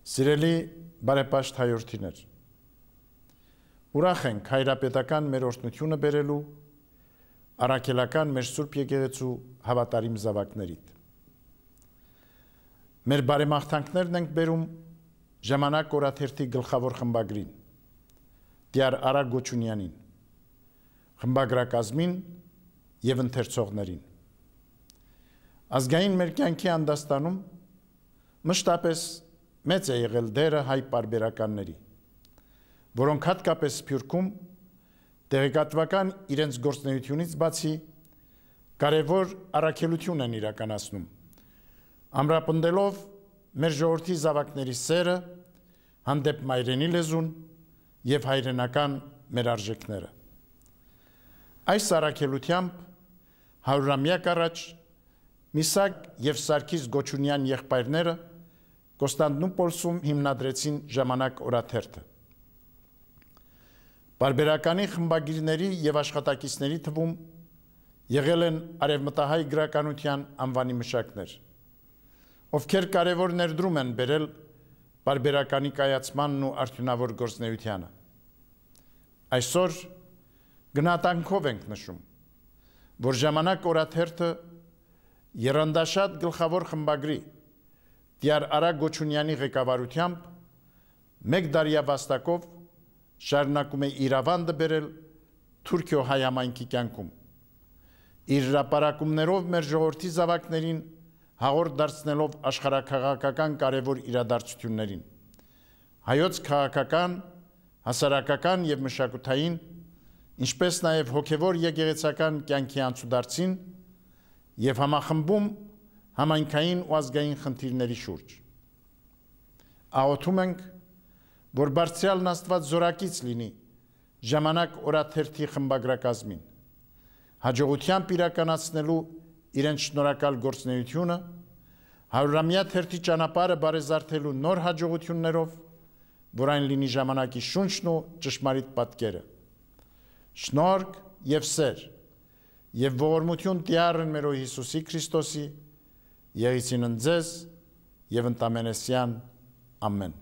Սիրելի բարեպաշտ հայրենիներ, ուրախ ենք հայրապետական մեր օրհնությունը բերելու առաքելական մեր Սուրբ Եկեղեցու հավատարիմ զավակներիդ։ Մեր բարեմաղթանքներն ենք բերում ժամանակ օրաթերթի գլխավոր խմբագրին, Տյար Արա Գոչունյանին, խմբագրակազմին և ընթերցողներին։ Ազգային մեր կյանքի անդաստանում մշտապես մեծ է եղել դերը հայ պարբերականների, որոնք հատկապես Սփյուռքում տեղեկատվական իրենց գործունեությունից բացի կարևոր առաքելություն են իրականացնում, ամրապնդելով մեր ժողովրդի զավակների սերը հանդեպ մայրենի լեզուն և հայրենական մեր արժեքները։ Այս առաքելությամբ 100-ամյակ առաջ Միսակ և Սարգիս Գոչունյան եղբայրները Կոստանդնուպոլսում հիմնադրեցին ժամանակ օրաթերթը։ Պարբերականի խմբագիրների և աշխատակիցների թվում եղել են արևմտահայ գրականության անվանի մշակներ, ովքեր կարևոր ներդրում են բերել պարբերականի կայացմանն ու արդյունավոր գործունեությանը։ Այսօր գնահատանքով ենք նշում, որ ժամանակ օրաթերթը եռանդաշատ գլխավոր խմբագրի Տյար Արա Գոչունյանի ղեկավարությամբ մեկ դարյա վաստակով շարունակում է իր ավանդը բերել Թուրքիո հայ համայնքի կյանքում, իր հրապարակումներով մեր ժողովրդի զավակներին հաղորդ դարձնելով աշխարհաքաղաքական կարևոր իրադարձություններին, հայոց քաղաքական, հասարակական և մշակութային, ինչպես նաև հոգևոր եկեղեցական կյանքի անցուդարձին և համախմբում համայնքային ու ազգային խնդիրների շուրջ։ Աղոթում ենք, որ Բարձրյալն Աստված զորակից լինի ժամանակ օրաթերթի խմբագրակազմին, հաջողությամբ իրականացնելու իրենց շնորհակալ գործունեությունը, 100-ամյա թերթի ճանապարհը բարեզարդելու նոր հաջողություններով, որ այն լինի ժամանակի շունչն ու ճշմարիտ պատկերը։ Շնորհք և սեր և ողորմություն Տյառն մեր Հիսուսի Քրիստոսի, եղեցին ընձեզ և ընտամենեսյան, ամեն։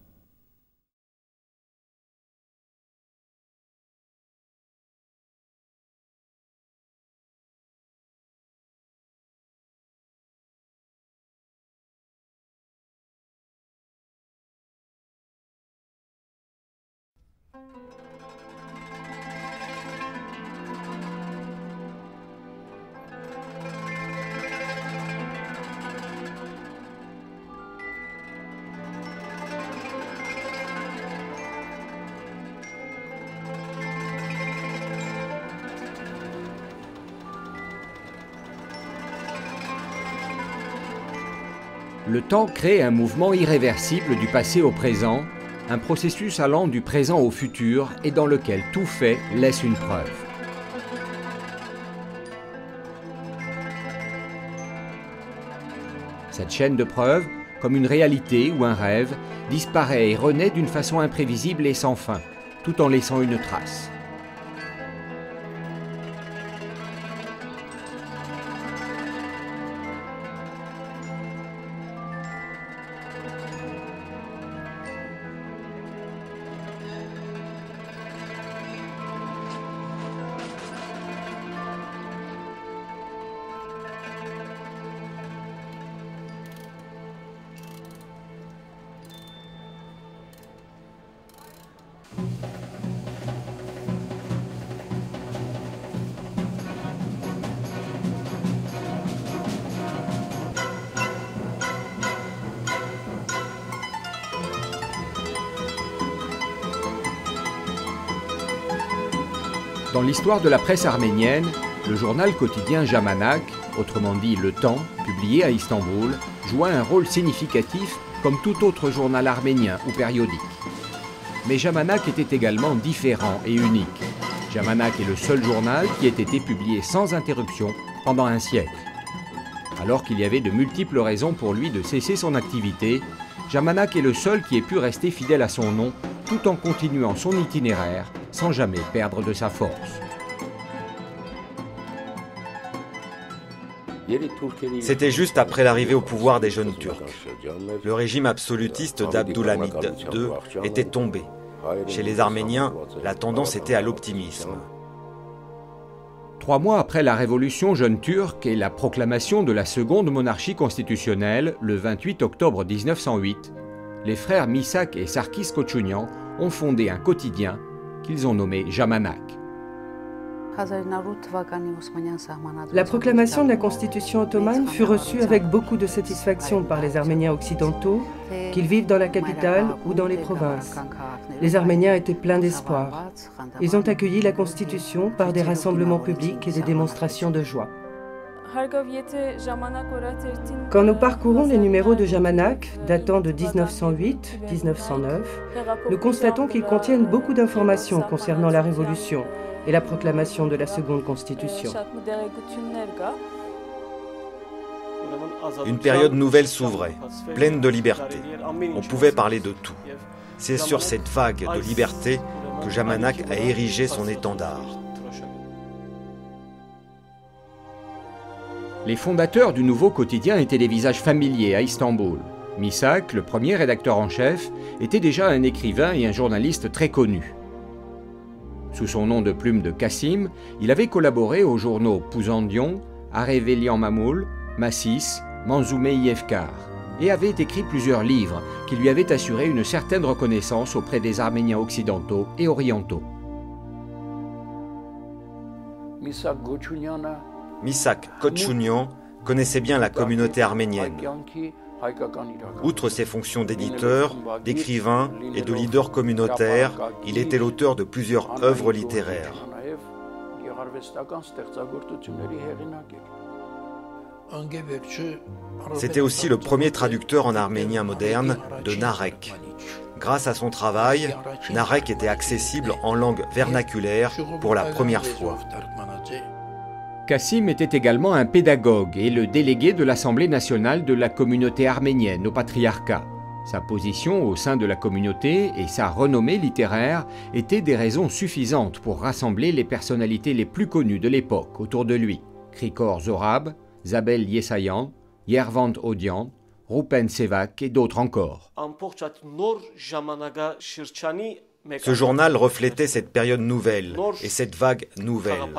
Le temps crée un mouvement irréversible du passé au présent, un processus allant du présent au futur et dans lequel tout fait laisse une preuve. Cette chaîne de preuves, comme une réalité ou un rêve, disparaît et renaît d'une façon imprévisible et sans fin, tout en laissant une trace. Dans l'histoire de la presse arménienne, le journal quotidien Jamanak, autrement dit Le Temps, publié à Istanbul, joua un rôle significatif comme tout autre journal arménien ou périodique. Mais Jamanak était également différent et unique. Jamanak est le seul journal qui ait été publié sans interruption pendant un siècle. Alors qu'il y avait de multiples raisons pour lui de cesser son activité, Jamanak est le seul qui ait pu rester fidèle à son nom tout en continuant son itinéraire sans jamais perdre de sa force. C'était juste après l'arrivée au pouvoir des jeunes Turcs. Le régime absolutiste d'Abdülhamid II était tombé. Chez les Arméniens, la tendance était à l'optimisme. 3 mois après la révolution jeune turque et la proclamation de la seconde monarchie constitutionnelle, le 28 octobre 1908, les frères Misak et Sarkis Koçunian ont fondé un quotidien qu'ils ont nommé Jamanak. La proclamation de la Constitution ottomane fut reçue avec beaucoup de satisfaction par les Arméniens occidentaux, qu'ils vivent dans la capitale ou dans les provinces. Les Arméniens étaient pleins d'espoir. Ils ont accueilli la Constitution par des rassemblements publics et des démonstrations de joie. Quand nous parcourons les numéros de Jamanak, datant de 1908-1909, nous constatons qu'ils contiennent beaucoup d'informations concernant la Révolution et la proclamation de la seconde Constitution. Une période nouvelle s'ouvrait, pleine de liberté. On pouvait parler de tout. C'est sur cette vague de liberté que Jamanak a érigé son étendard. Les fondateurs du nouveau quotidien étaient des visages familiers à Istanbul. Misak, le premier rédacteur en chef, était déjà un écrivain et un journaliste très connu. Sous son nom de plume de Kassim, il avait collaboré aux journaux Pouzandion, Arevelian Mamoul, Massis, Manzoume Efkar, et avait écrit plusieurs livres qui lui avaient assuré une certaine reconnaissance auprès des Arméniens occidentaux et orientaux. Misak Koçunian connaissait bien la communauté arménienne. Outre ses fonctions d'éditeur, d'écrivain et de leader communautaire, il était l'auteur de plusieurs œuvres littéraires. C'était aussi le premier traducteur en arménien moderne de Narek. Grâce à son travail, Narek était accessible en langue vernaculaire pour la première fois. Kassim était également un pédagogue et le délégué de l'Assemblée nationale de la communauté arménienne au patriarcat. Sa position au sein de la communauté et sa renommée littéraire étaient des raisons suffisantes pour rassembler les personnalités les plus connues de l'époque autour de lui. Krikor Zorab, Zabel Yesayan, Yervant Odian, Rupen Sevak et d'autres encore. Ce journal reflétait cette période nouvelle et cette vague nouvelle.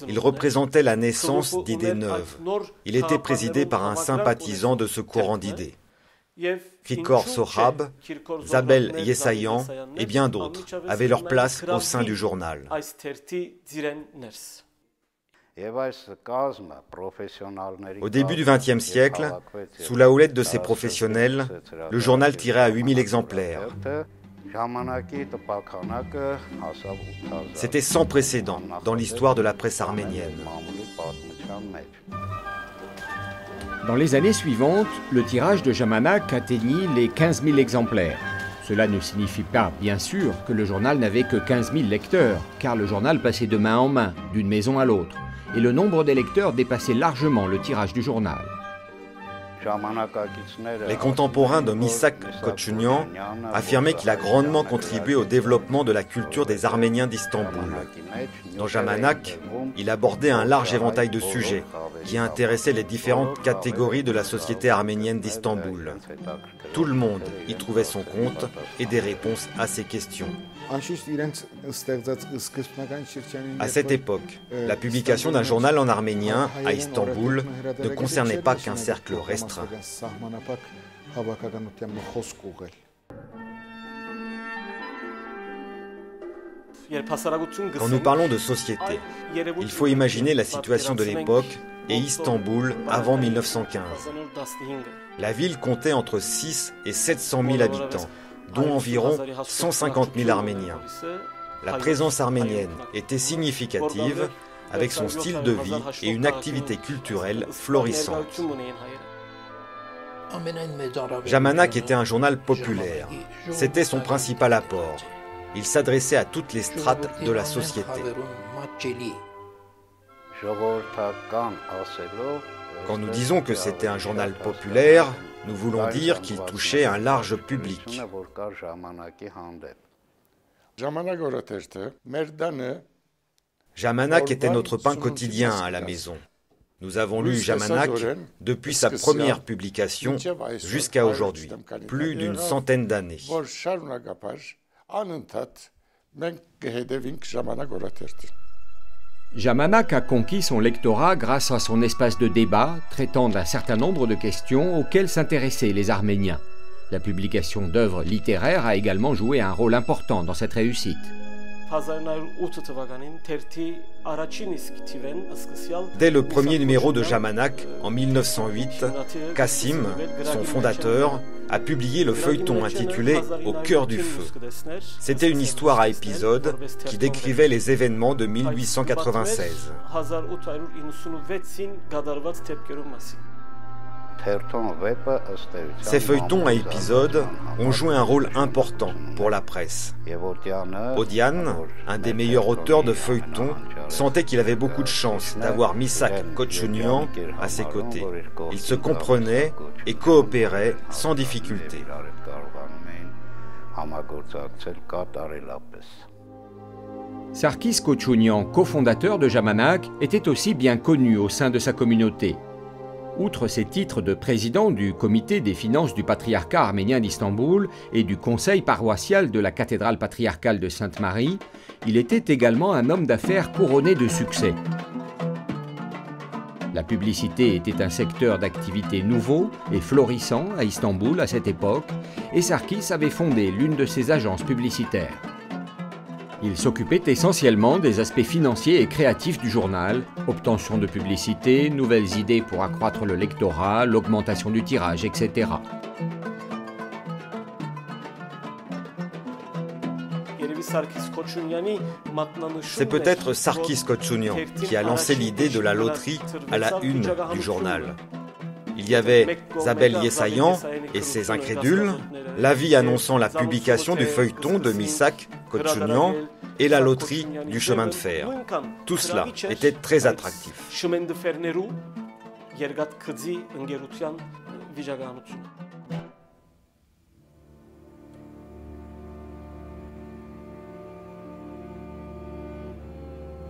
Il représentait la naissance d'idées neuves. Il était présidé par un sympathisant de ce courant d'idées. Krikor Zorab, Zabel Yesayan et bien d'autres avaient leur place au sein du journal. Au début du XXe siècle, sous la houlette de ces professionnels, le journal tirait à 8000 exemplaires. C'était sans précédent dans l'histoire de la presse arménienne. Dans les années suivantes, le tirage de Jamanak atteignit les 15 000 exemplaires. Cela ne signifie pas, bien sûr, que le journal n'avait que 15 000 lecteurs, car le journal passait de main en main, d'une maison à l'autre, et le nombre des lecteurs dépassait largement le tirage du journal. Les contemporains de Misak Koçunian affirmaient qu'il a grandement contribué au développement de la culture des Arméniens d'Istanbul. Dans Jamanak, il abordait un large éventail de sujets qui intéressaient les différentes catégories de la société arménienne d'Istanbul. Tout le monde y trouvait son compte et des réponses à ces questions. À cette époque, la publication d'un journal en arménien à Istanbul ne concernait pas qu'un cercle restreint. Quand nous parlons de société, il faut imaginer la situation de l'époque et Istanbul avant 1915. La ville comptait entre 6 et 700 000 habitants, dont environ 150 000 Arméniens. La présence arménienne était significative, avec son style de vie et une activité culturelle florissante. Jamanak était un journal populaire. C'était son principal apport. Il s'adressait à toutes les strates de la société. Quand nous disons que c'était un journal populaire, nous voulons dire qu'il touchait un large public. Jamanak était notre pain quotidien à la maison. Nous avons lu Jamanak depuis sa première publication jusqu'à aujourd'hui, plus d'une centaine d'années. Jamanak a conquis son lectorat grâce à son espace de débat traitant d'un certain nombre de questions auxquelles s'intéressaient les Arméniens. La publication d'œuvres littéraires a également joué un rôle important dans cette réussite. Dès le premier numéro de Jamanak, en 1908, Kassim, son fondateur, a publié le feuilleton intitulé « Au cœur du feu ». C'était une histoire à épisodes qui décrivait les événements de 1896. Ces feuilletons à épisodes ont joué un rôle important pour la presse. Odian, un des meilleurs auteurs de feuilletons, sentait qu'il avait beaucoup de chance d'avoir Misak Kochounian à ses côtés. Ils se comprenaient et coopéraient sans difficulté. Sarkis Kochounian, cofondateur de Jamanak, était aussi bien connu au sein de sa communauté. Outre ses titres de président du comité des finances du patriarcat arménien d'Istanbul et du conseil paroissial de la cathédrale patriarcale de Sainte-Marie, il était également un homme d'affaires couronné de succès. La publicité était un secteur d'activité nouveau et florissant à Istanbul à cette époque, et Sarkis avait fondé l'une de ses agences publicitaires. Il s'occupait essentiellement des aspects financiers et créatifs du journal, obtention de publicité, nouvelles idées pour accroître le lectorat, l'augmentation du tirage, etc. C'est peut-être Sarkis Kochounian qui a lancé l'idée de la loterie à la une du journal. Il y avait Zabel Yesayan et ses incrédules, l'avis annonçant la publication du feuilleton de Misak Kochounian et la loterie du chemin de fer. Tout cela était très attractif.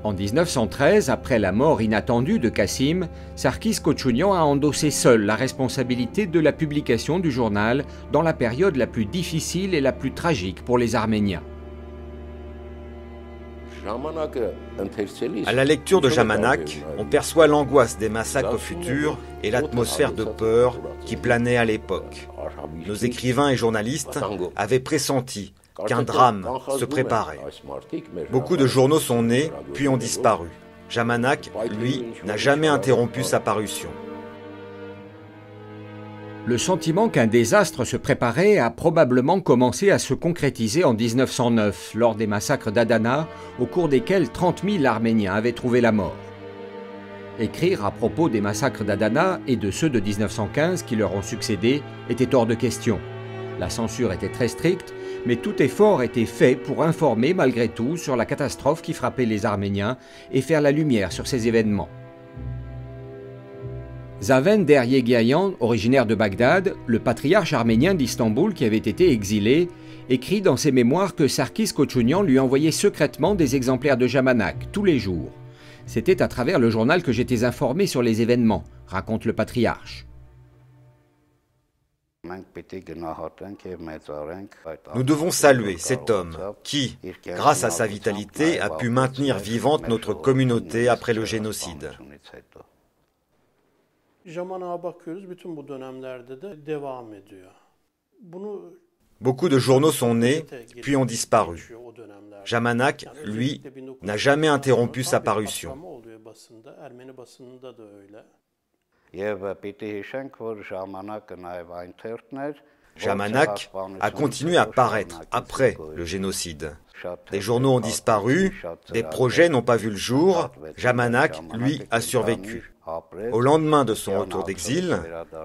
En 1913, après la mort inattendue de Kassim, Sarkis Kochounian a endossé seul la responsabilité de la publication du journal dans la période la plus difficile et la plus tragique pour les Arméniens. À la lecture de Jamanak, on perçoit l'angoisse des massacres au futur et l'atmosphère de peur qui planait à l'époque. Nos écrivains et journalistes avaient pressenti qu'un drame se préparait. Beaucoup de journaux sont nés, puis ont disparu. Jamanak, lui, n'a jamais interrompu sa parution. Le sentiment qu'un désastre se préparait a probablement commencé à se concrétiser en 1909, lors des massacres d'Adana, au cours desquels 30 000 Arméniens avaient trouvé la mort. Écrire à propos des massacres d'Adana et de ceux de 1915 qui leur ont succédé était hors de question. La censure était très stricte, mais tout effort était fait pour informer malgré tout sur la catastrophe qui frappait les Arméniens et faire la lumière sur ces événements. Zaven Der-Yegayan, originaire de Bagdad, le patriarche arménien d'Istanbul qui avait été exilé, écrit dans ses mémoires que Sarkis Kochounian lui envoyait secrètement des exemplaires de Jamanak tous les jours. C'était à travers le journal que j'étais informé sur les événements, raconte le patriarche. Nous devons saluer cet homme qui, grâce à sa vitalité, a pu maintenir vivante notre communauté après le génocide. Beaucoup de journaux sont nés, puis ont disparu. Jamanak, lui, n'a jamais interrompu sa parution. Jamanak a continué à paraître après le génocide. Des journaux ont disparu, des projets n'ont pas vu le jour. Jamanak, lui, a survécu. Au lendemain de son retour d'exil,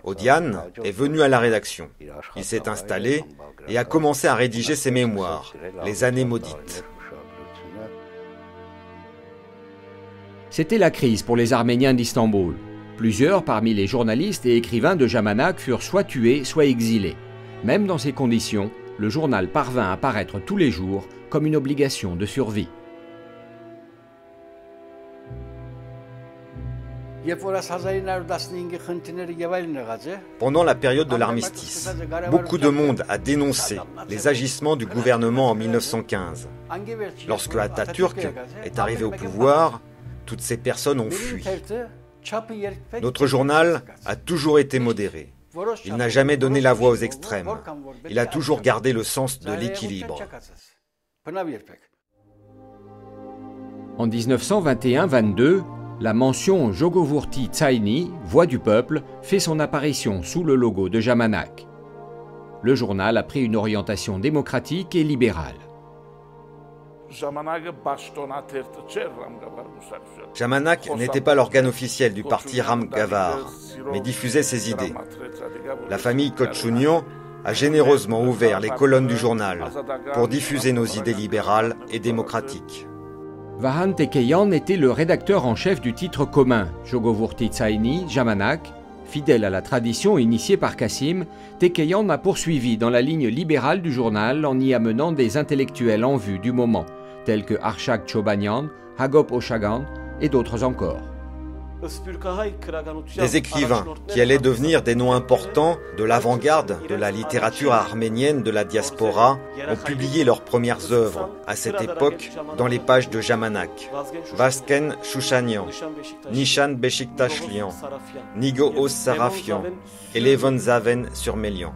Odian est venu à la rédaction. Il s'est installé et a commencé à rédiger ses mémoires, Les années maudites. C'était la crise pour les Arméniens d'Istanbul. Plusieurs parmi les journalistes et écrivains de Jamanak furent soit tués, soit exilés. Même dans ces conditions, le journal parvint à paraître tous les jours comme une obligation de survie. Pendant la période de l'armistice, beaucoup de monde a dénoncé les agissements du gouvernement en 1915. Lorsque Atatürk est arrivé au pouvoir, toutes ces personnes ont fui. Notre journal a toujours été modéré. Il n'a jamais donné la voix aux extrêmes. Il a toujours gardé le sens de l'équilibre. En 1921-22, la mention Jogovurti Tsaini, Voix du peuple, fait son apparition sous le logo de Jamanak. Le journal a pris une orientation démocratique et libérale. Jamanak n'était pas l'organe officiel du parti Ram Gavar, mais diffusait ses idées. La famille Kochunian a généreusement ouvert les colonnes du journal pour diffuser nos idées libérales et démocratiques. Vahan Tekeyan était le rédacteur en chef du titre commun Jogovurti Tsaini, Jamanak. Fidèle à la tradition initiée par Kassim, Tekeyan a poursuivi dans la ligne libérale du journal en y amenant des intellectuels en vue du moment, tels que Arshak Chobanyan, Hagop Oshagan et d'autres encore. Des écrivains qui allaient devenir des noms importants de l'avant-garde de la littérature arménienne de la diaspora ont publié leurs premières œuvres à cette époque dans les pages de Jamanak. Vasken Shushanyan, Nishan Beşiktaşlian, Nigo Os Sarafian et Levon Zaven Surmelian.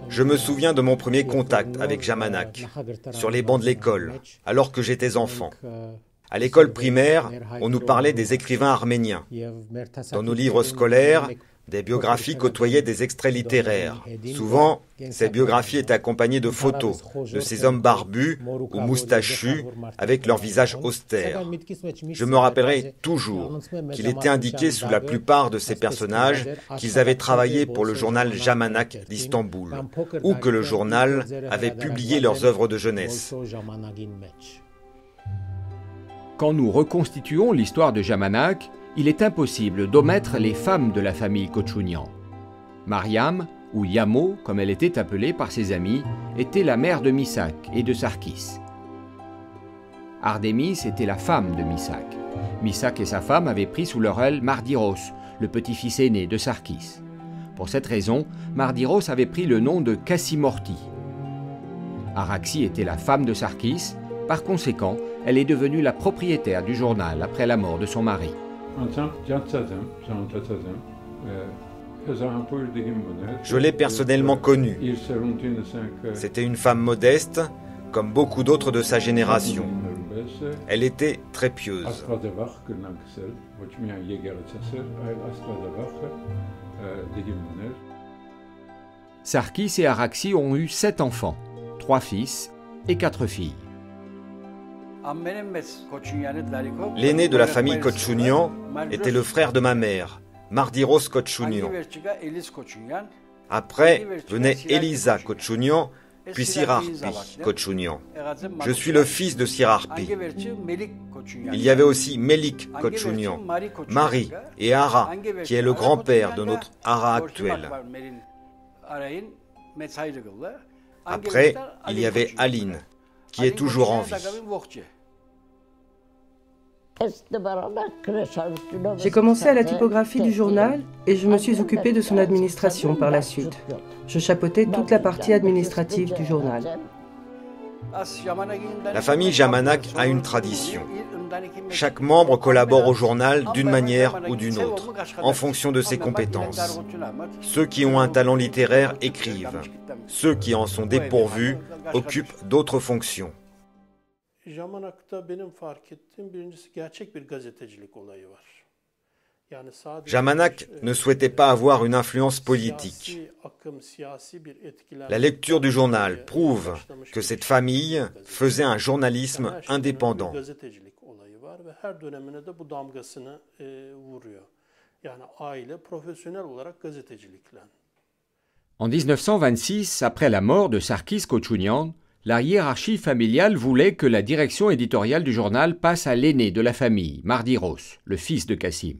Je me souviens de mon premier contact avec Jamanak, sur les bancs de l'école, alors que j'étais enfant. À l'école primaire, on nous parlait des écrivains arméniens. Dans nos livres scolaires, des biographies côtoyaient des extraits littéraires. Souvent, ces biographies étaient accompagnées de photos de ces hommes barbus ou moustachus avec leur visage austère. Je me rappellerai toujours qu'il était indiqué sous la plupart de ces personnages qu'ils avaient travaillé pour le journal Jamanak d'Istanbul ou que le journal avait publié leurs œuvres de jeunesse. Quand nous reconstituons l'histoire de Jamanak, il est impossible d'omettre les femmes de la famille Kochunian. Mariam, ou Yamo, comme elle était appelée par ses amis, était la mère de Misak et de Sarkis. Ardémis était la femme de Misak. Misak et sa femme avaient pris sous leur aile Mardiros, le petit-fils aîné de Sarkis. Pour cette raison, Mardiros avait pris le nom de Kassimorti. Araxi était la femme de Sarkis. Par conséquent, elle est devenue la propriétaire du journal après la mort de son mari. Je l'ai personnellement connue. C'était une femme modeste, comme beaucoup d'autres de sa génération. Elle était très pieuse. Sarkis et Araxi ont eu 7 enfants, 3 fils et 4 filles. L'aîné de la famille Kochunian était le frère de ma mère, Mardiros Kochunian. Après venait Elisa Kochunian, puis Sirarpi Kochunian. Je suis le fils de Sirarpi. Il y avait aussi Melik Kochunian, Marie et Ara, qui est le grand-père de notre Ara actuel. Après, il y avait Aline, qui est toujours en vie. J'ai commencé à la typographie du journal et je me suis occupée de son administration par la suite. Je chapeautais toute la partie administrative du journal. La famille Jamanak a une tradition. Chaque membre collabore au journal d'une manière ou d'une autre, en fonction de ses compétences. Ceux qui ont un talent littéraire écrivent. Ceux qui en sont dépourvus occupent d'autres fonctions. Jamanak ne souhaitait pas avoir une influence politique. La lecture du journal prouve que cette famille faisait un journalisme indépendant. En 1926, après la mort de Sarkis Kochunian, la hiérarchie familiale voulait que la direction éditoriale du journal passe à l'aîné de la famille, Mardiros, le fils de Kassim.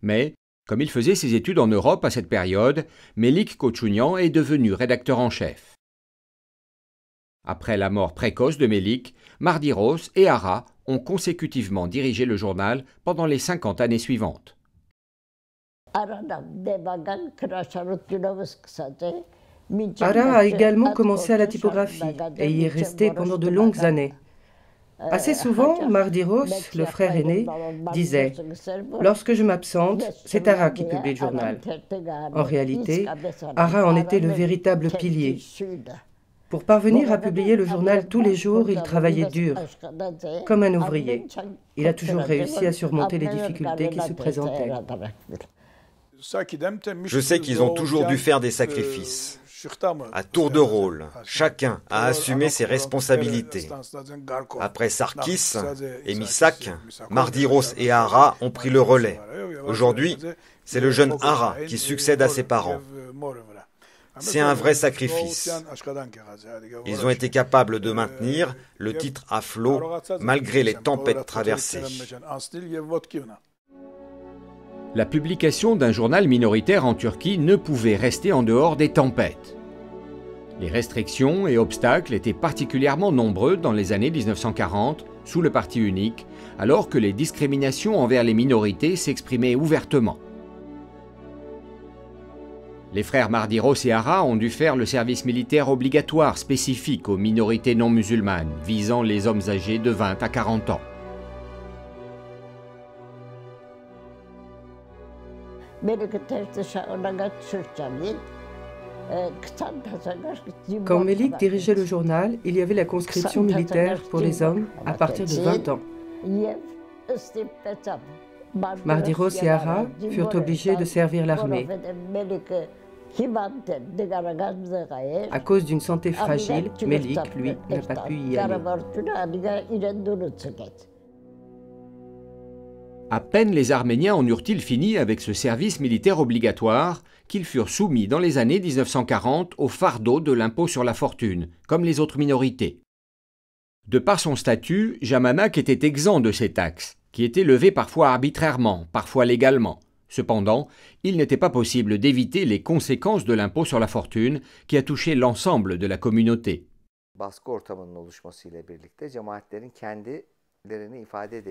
Mais, comme il faisait ses études en Europe à cette période, Melik Kochunian est devenu rédacteur en chef. Après la mort précoce de Melik, Mardiros et Ara ont consécutivement dirigé le journal pendant les 50 années suivantes. Ara a également commencé à la typographie et y est resté pendant de longues années. Assez souvent, Mardiros, le frère aîné, disait « Lorsque je m'absente, c'est Ara qui publie le journal ». En réalité, Ara en était le véritable pilier. Pour parvenir à publier le journal tous les jours, il travaillait dur, comme un ouvrier. Il a toujours réussi à surmonter les difficultés qui se présentaient. Je sais qu'ils ont toujours dû faire des sacrifices. À tour de rôle, chacun a assumé ses responsabilités. Après Sarkis et Misak, Mardiros et Ara ont pris le relais. Aujourd'hui, c'est le jeune Ara qui succède à ses parents. C'est un vrai sacrifice. Ils ont été capables de maintenir le titre à flot malgré les tempêtes traversées. La publication d'un journal minoritaire en Turquie ne pouvait rester en dehors des tempêtes. Les restrictions et obstacles étaient particulièrement nombreux dans les années 1940, sous le parti unique, alors que les discriminations envers les minorités s'exprimaient ouvertement. Les frères Mardiros et Ara ont dû faire le service militaire obligatoire spécifique aux minorités non musulmanes, visant les hommes âgés de 20 à 40 ans. Quand Melik dirigeait le journal, il y avait la conscription militaire pour les hommes à partir de 20 ans. Mardiros et Ara furent obligés de servir l'armée. À cause d'une santé fragile, Melik, lui, n'a pas pu y aller. À peine les Arméniens en eurent-ils fini avec ce service militaire obligatoire qu'ils furent soumis dans les années 1940 au fardeau de l'impôt sur la fortune, comme les autres minorités. De par son statut, Jamanak était exempt de ces taxes, qui étaient levées parfois arbitrairement, parfois légalement. Cependant, il n'était pas possible d'éviter les conséquences de l'impôt sur la fortune qui a touché l'ensemble de la communauté.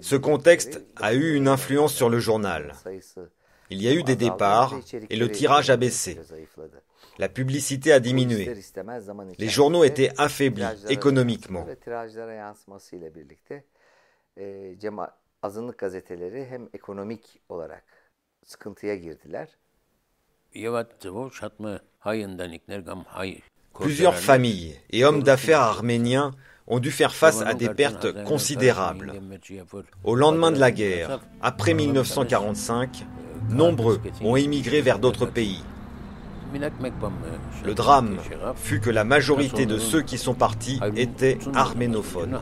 Ce contexte a eu une influence sur le journal. Il y a eu des départs et le tirage a baissé. La publicité a diminué. Les journaux étaient affaiblis économiquement. Plusieurs familles et hommes d'affaires arméniens ont dû faire face à des pertes considérables. Au lendemain de la guerre, après 1945, nombreux ont émigré vers d'autres pays. Le drame fut que la majorité de ceux qui sont partis étaient arménophones.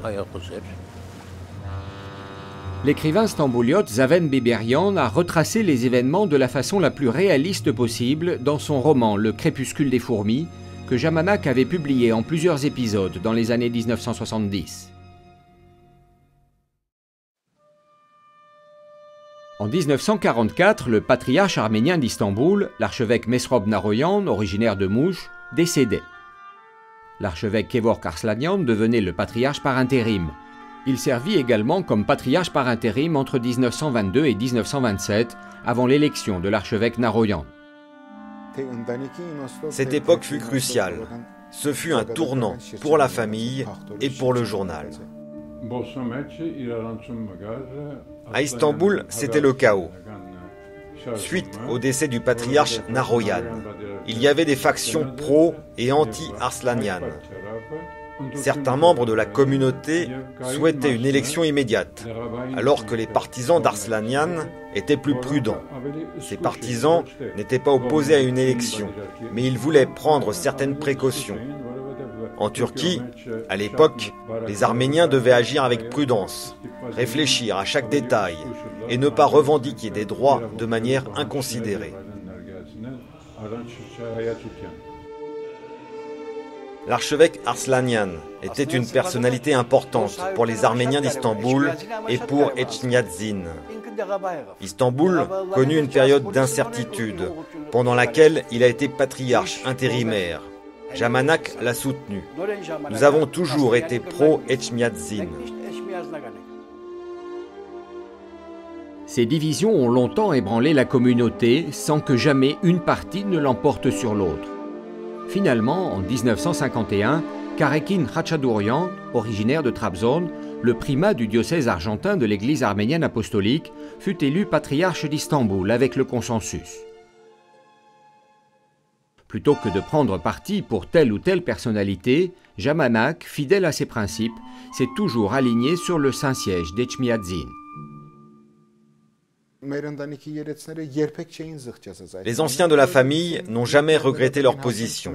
L'écrivain stambouliote Zaven Biberian a retracé les événements de la façon la plus réaliste possible dans son roman Le Crépuscule des fourmis, que Jamanak avait publié en plusieurs épisodes dans les années 1970. En 1944, le patriarche arménien d'Istanbul, l'archevêque Mesrop Naroyan, originaire de Mouche, décédait. L'archevêque Kevork Arslanyan devenait le patriarche par intérim. Il servit également comme patriarche par intérim entre 1922 et 1927, avant l'élection de l'archevêque Naroyan. Cette époque fut cruciale. Ce fut un tournant pour la famille et pour le journal. À Istanbul, c'était le chaos. Suite au décès du patriarche Naroyan, il y avait des factions pro- et anti-Arslanyan. Certains membres de la communauté souhaitaient une élection immédiate, alors que les partisans d'Arslanyan étaient plus prudents. Ces partisans n'étaient pas opposés à une élection, mais ils voulaient prendre certaines précautions. En Turquie, à l'époque, les Arméniens devaient agir avec prudence, réfléchir à chaque détail et ne pas revendiquer des droits de manière inconsidérée. L'archevêque Arslanyan était une personnalité importante pour les Arméniens d'Istanbul et pour Etchmiadzin. Istanbul connut une période d'incertitude, pendant laquelle il a été patriarche intérimaire. Jamanak l'a soutenu. Nous avons toujours été pro-Etchmiadzin. Ces divisions ont longtemps ébranlé la communauté sans que jamais une partie ne l'emporte sur l'autre. Finalement, en 1951, Karekin Khachadourian, originaire de Trabzon, le primat du diocèse argentin de l'Église arménienne apostolique, fut élu patriarche d'Istanbul avec le consensus. Plutôt que de prendre parti pour telle ou telle personnalité, Jamanak, fidèle à ses principes, s'est toujours aligné sur le Saint-Siège d'Echmiadzin. Les anciens de la famille n'ont jamais regretté leur position.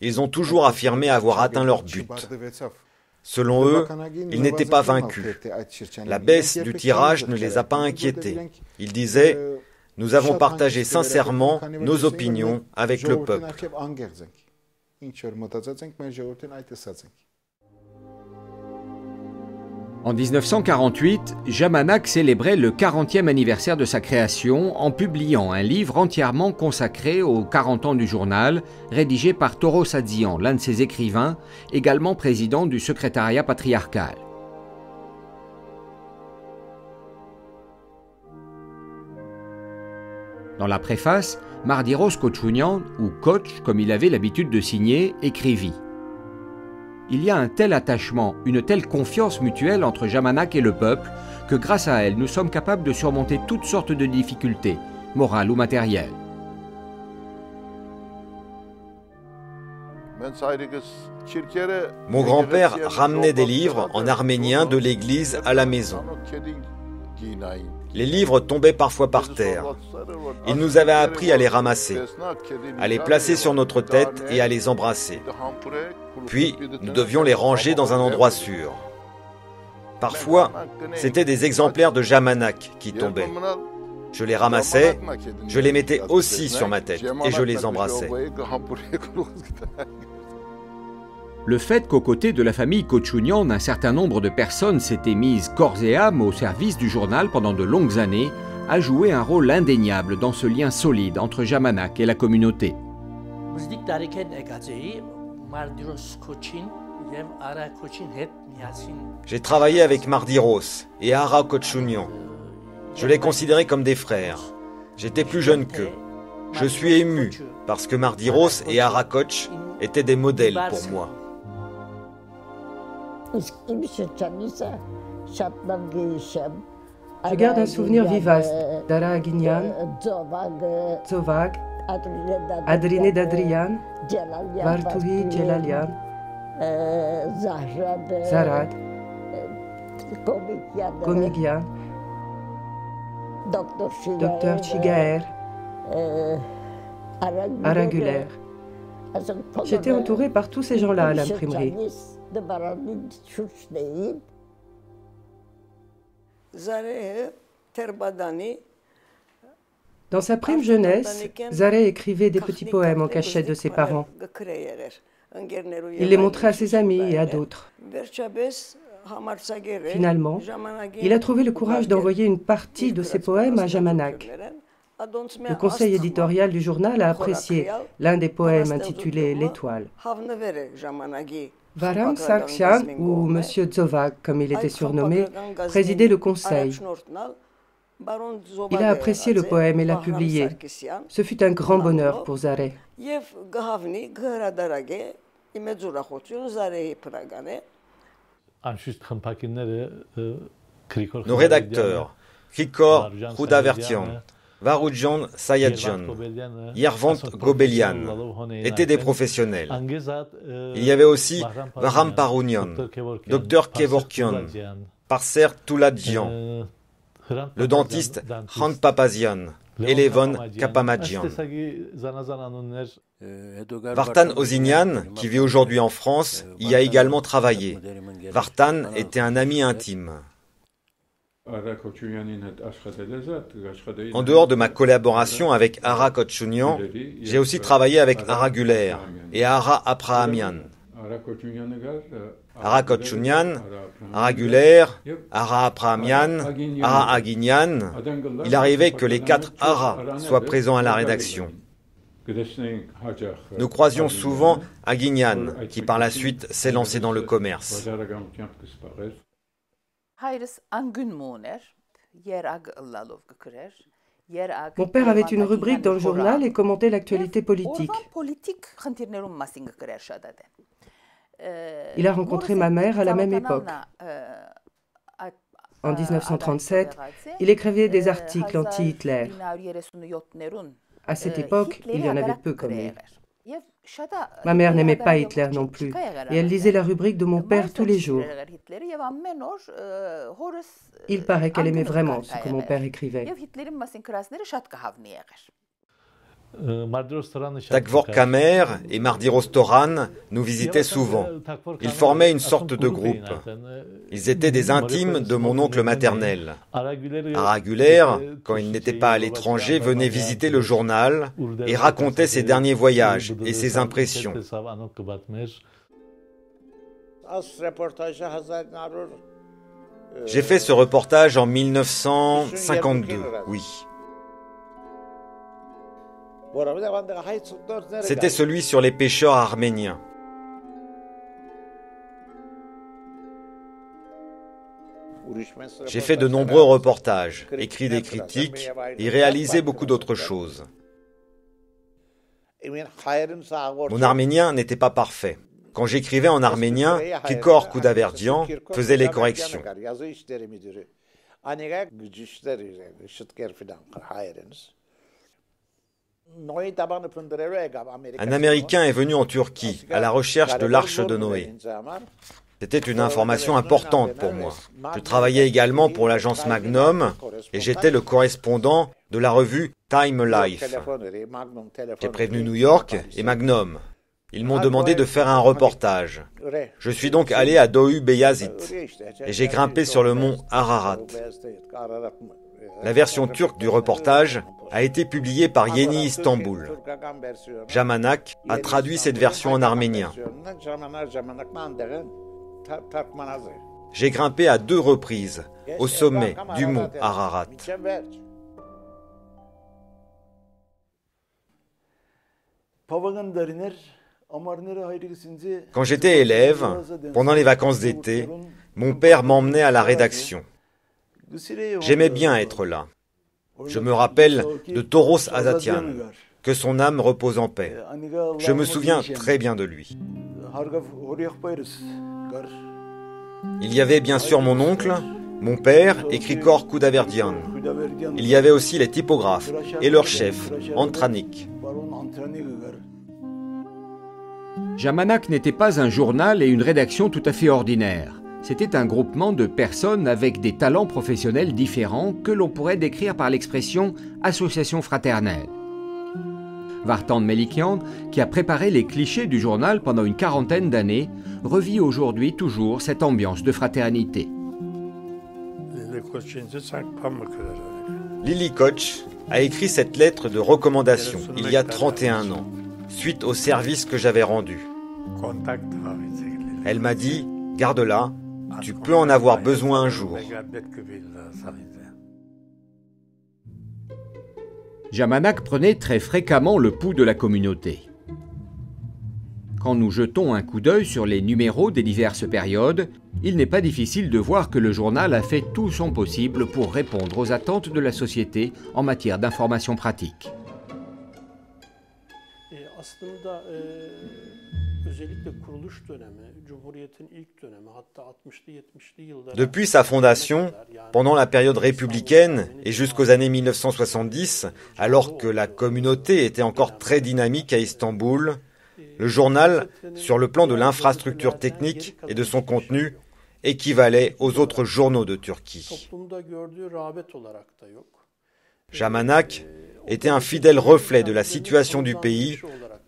Ils ont toujours affirmé avoir atteint leur but. Selon eux, ils n'étaient pas vaincus. La baisse du tirage ne les a pas inquiétés. Ils disaient « Nous avons partagé sincèrement nos opinions avec le peuple ». En 1948, Jamanak célébrait le 40e anniversaire de sa création en publiant un livre entièrement consacré aux 40 ans du journal, rédigé par Toros Adzian, l'un de ses écrivains, également président du secrétariat patriarcal. Dans la préface, Mardiros Kochounian, ou Koch comme il avait l'habitude de signer, écrivit: il y a un tel attachement, une telle confiance mutuelle entre Jamanak et le peuple que grâce à elle, nous sommes capables de surmonter toutes sortes de difficultés, morales ou matérielles. Mon grand-père ramenait des livres en arménien de l'église à la maison. Les livres tombaient parfois par terre. Il nous avait appris à les ramasser, à les placer sur notre tête et à les embrasser. Puis, nous devions les ranger dans un endroit sûr. Parfois, c'étaient des exemplaires de Jamanak qui tombaient. Je les ramassais, je les mettais aussi sur ma tête et je les embrassais. Le fait qu'aux côtés de la famille Kochounian, un certain nombre de personnes s'étaient mises corps et âme au service du journal pendant de longues années a joué un rôle indéniable dans ce lien solide entre Jamanak et la communauté. J'ai travaillé avec Mardiros et Ara Kochounian. Je les considérais comme des frères. J'étais plus jeune qu'eux. Je suis ému parce que Mardiros et Ara Koch étaient des modèles pour moi. Je garde un souvenir vivace d'Ara Aginian, Zovag, Adrine Dadrian, Vartuhi Celalian, Zarad, Gomigian, Dr Chigaer, Araguler. J'étais entourée par tous ces gens-là à l'imprimerie. Dans sa prime jeunesse, Zareh écrivait des petits poèmes en cachette de ses parents. Il les montrait à ses amis et à d'autres. Finalement, il a trouvé le courage d'envoyer une partie de ses poèmes à Jamanak. Le conseil éditorial du journal a apprécié l'un des poèmes intitulé « L'Étoile ». Varam Sargsyan, ou Monsieur Zovag, comme il était surnommé, présidait le conseil. Il a apprécié le poème et l'a publié. Ce fut un grand bonheur pour Zareh. Nos rédacteurs, Krikor Khudavertian, Varudjan Sayadjan, Yervant Gobelian étaient des professionnels. Il y avait aussi Varam Parounian, Dr Kevorkian, Parser Touladjian, le dentiste Khan Papazian et Levon Kapamadjian. Vartan Ozinian, qui vit aujourd'hui en France, y a également travaillé. Vartan était un ami intime. En dehors de ma collaboration avec Ara Kochounian, j'ai aussi travaillé avec Araguler et Ara Abrahamian. Ara Kochounian, Araguler, Ara Abrahamian, Ara Aginian, il arrivait que les 4 Ara soient présents à la rédaction. Nous croisions souvent Aginian, qui par la suite s'est lancé dans le commerce. Mon père avait une rubrique dans le journal et commentait l'actualité politique. Il a rencontré ma mère à la même époque. En 1937, il écrivait des articles anti-Hitler. À cette époque, il y en avait peu comme lui. Ma mère n'aimait pas Hitler non plus, et elle lisait la rubrique de mon père tous les jours. Il paraît qu'elle aimait vraiment ce que mon père écrivait. Takvor Kamer et Mardiros Toran nous visitaient souvent. Ils formaient une sorte de groupe. Ils étaient des intimes de mon oncle maternel. Araguler, quand il n'était pas à l'étranger, venait visiter le journal et racontait ses derniers voyages et ses impressions. J'ai fait ce reportage en 1952, oui. C'était celui sur les pêcheurs arméniens. J'ai fait de nombreux reportages, écrit des critiques et réalisé beaucoup d'autres choses. Mon arménien n'était pas parfait. Quand j'écrivais en arménien, Krikor Koudaverdian faisait les corrections. Un Américain est venu en Turquie à la recherche de l'Arche de Noé. C'était une information importante pour moi. Je travaillais également pour l'agence Magnum et j'étais le correspondant de la revue Time Life. J'ai prévenu New York et Magnum. Ils m'ont demandé de faire un reportage. Je suis donc allé à Doğu Beyazıt et j'ai grimpé sur le mont Ararat. La version turque du reportage a été publiée par Yeni Istanbul. Jamanak a traduit cette version en arménien. J'ai grimpé à 2 reprises au sommet du mont Ararat. Quand j'étais élève, pendant les vacances d'été, mon père m'emmenait à la rédaction. J'aimais bien être là. Je me rappelle de Toros Azatian, que son âme repose en paix. Je me souviens très bien de lui. Il y avait bien sûr mon oncle, mon père et Krikor Koudaverdian. Il y avait aussi les typographes et leur chef, Antranik. Jamanak n'était pas un journal et une rédaction tout à fait ordinaires. C'était un groupement de personnes avec des talents professionnels différents que l'on pourrait décrire par l'expression « association fraternelle ». Vartan Melikian, qui a préparé les clichés du journal pendant une 40aine d'années, revit aujourd'hui toujours cette ambiance de fraternité. Lily Koch a écrit cette lettre de recommandation il y a 31 ans, suite au service que j'avais rendu. Elle m'a dit « Garde-la, tu peux en avoir besoin un jour ». Jamanak prenait très fréquemment le pouls de la communauté. Quand nous jetons un coup d'œil sur les numéros des diverses périodes, il n'est pas difficile de voir que le journal a fait tout son possible pour répondre aux attentes de la société en matière d'information pratique. Depuis sa fondation, pendant la période républicaine et jusqu'aux années 1970, alors que la communauté était encore très dynamique à Istanbul, le journal, sur le plan de l'infrastructure technique et de son contenu, équivalait aux autres journaux de Turquie. Jamanak était un fidèle reflet de la situation du pays,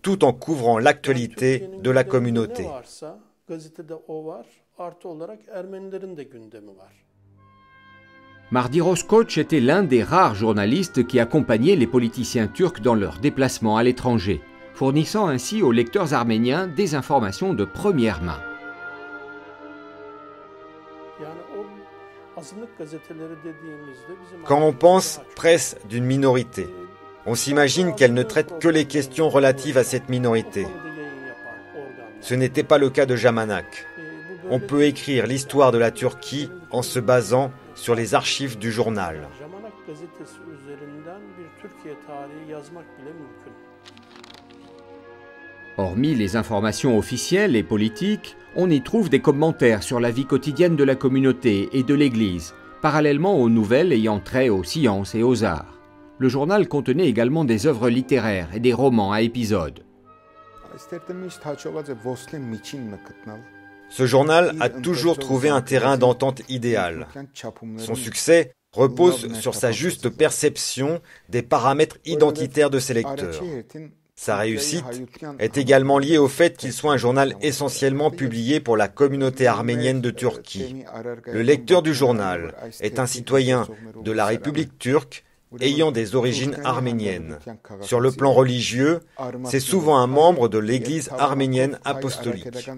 tout en couvrant l'actualité de la communauté. Mardiros Koç était l'un des rares journalistes qui accompagnaient les politiciens turcs dans leurs déplacements à l'étranger, fournissant ainsi aux lecteurs arméniens des informations de première main. Quand on pense presse d'une minorité, on s'imagine qu'elle ne traite que les questions relatives à cette minorité. Ce n'était pas le cas de Jamanak. On peut écrire l'histoire de la Turquie en se basant sur les archives du journal. Hormis les informations officielles et politiques, on y trouve des commentaires sur la vie quotidienne de la communauté et de l'Église, parallèlement aux nouvelles ayant trait aux sciences et aux arts. Le journal contenait également des œuvres littéraires et des romans à épisodes. Ce journal a toujours trouvé un terrain d'entente idéal. Son succès repose sur sa juste perception des paramètres identitaires de ses lecteurs. Sa réussite est également liée au fait qu'il soit un journal essentiellement publié pour la communauté arménienne de Turquie. Le lecteur du journal est un citoyen de la République turque ayant des origines arméniennes. Sur le plan religieux, c'est souvent un membre de l'Église arménienne apostolique.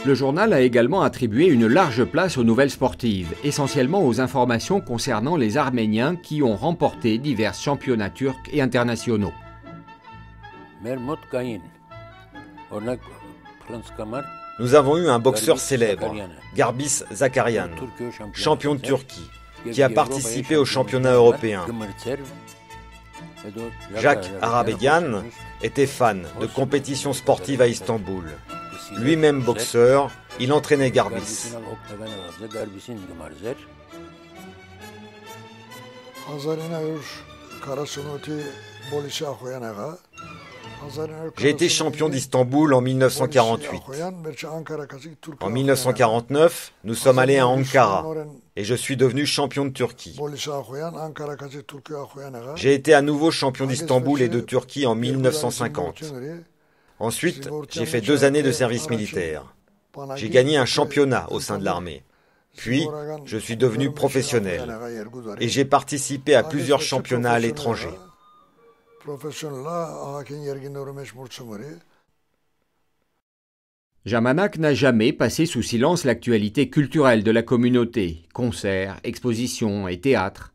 Le journal a également attribué une large place aux nouvelles sportives, essentiellement aux informations concernant les Arméniens qui ont remporté divers championnats turcs et internationaux. Nous avons eu un boxeur célèbre, Garbis Zakarian, champion de Turquie, qui a participé au championnat européen. Jacques Arabegian était fan de compétitions sportives à Istanbul. Lui-même boxeur, il entraînait Garbis. J'ai été champion d'Istanbul en 1948. En 1949, nous sommes allés à Ankara et je suis devenu champion de Turquie. J'ai été à nouveau champion d'Istanbul et de Turquie en 1950. Ensuite, j'ai fait 2 années de service militaire. J'ai gagné un championnat au sein de l'armée. Puis, je suis devenu professionnel et j'ai participé à plusieurs championnats à l'étranger. Jamanak n'a jamais passé sous silence l'actualité culturelle de la communauté, concerts, expositions et théâtres.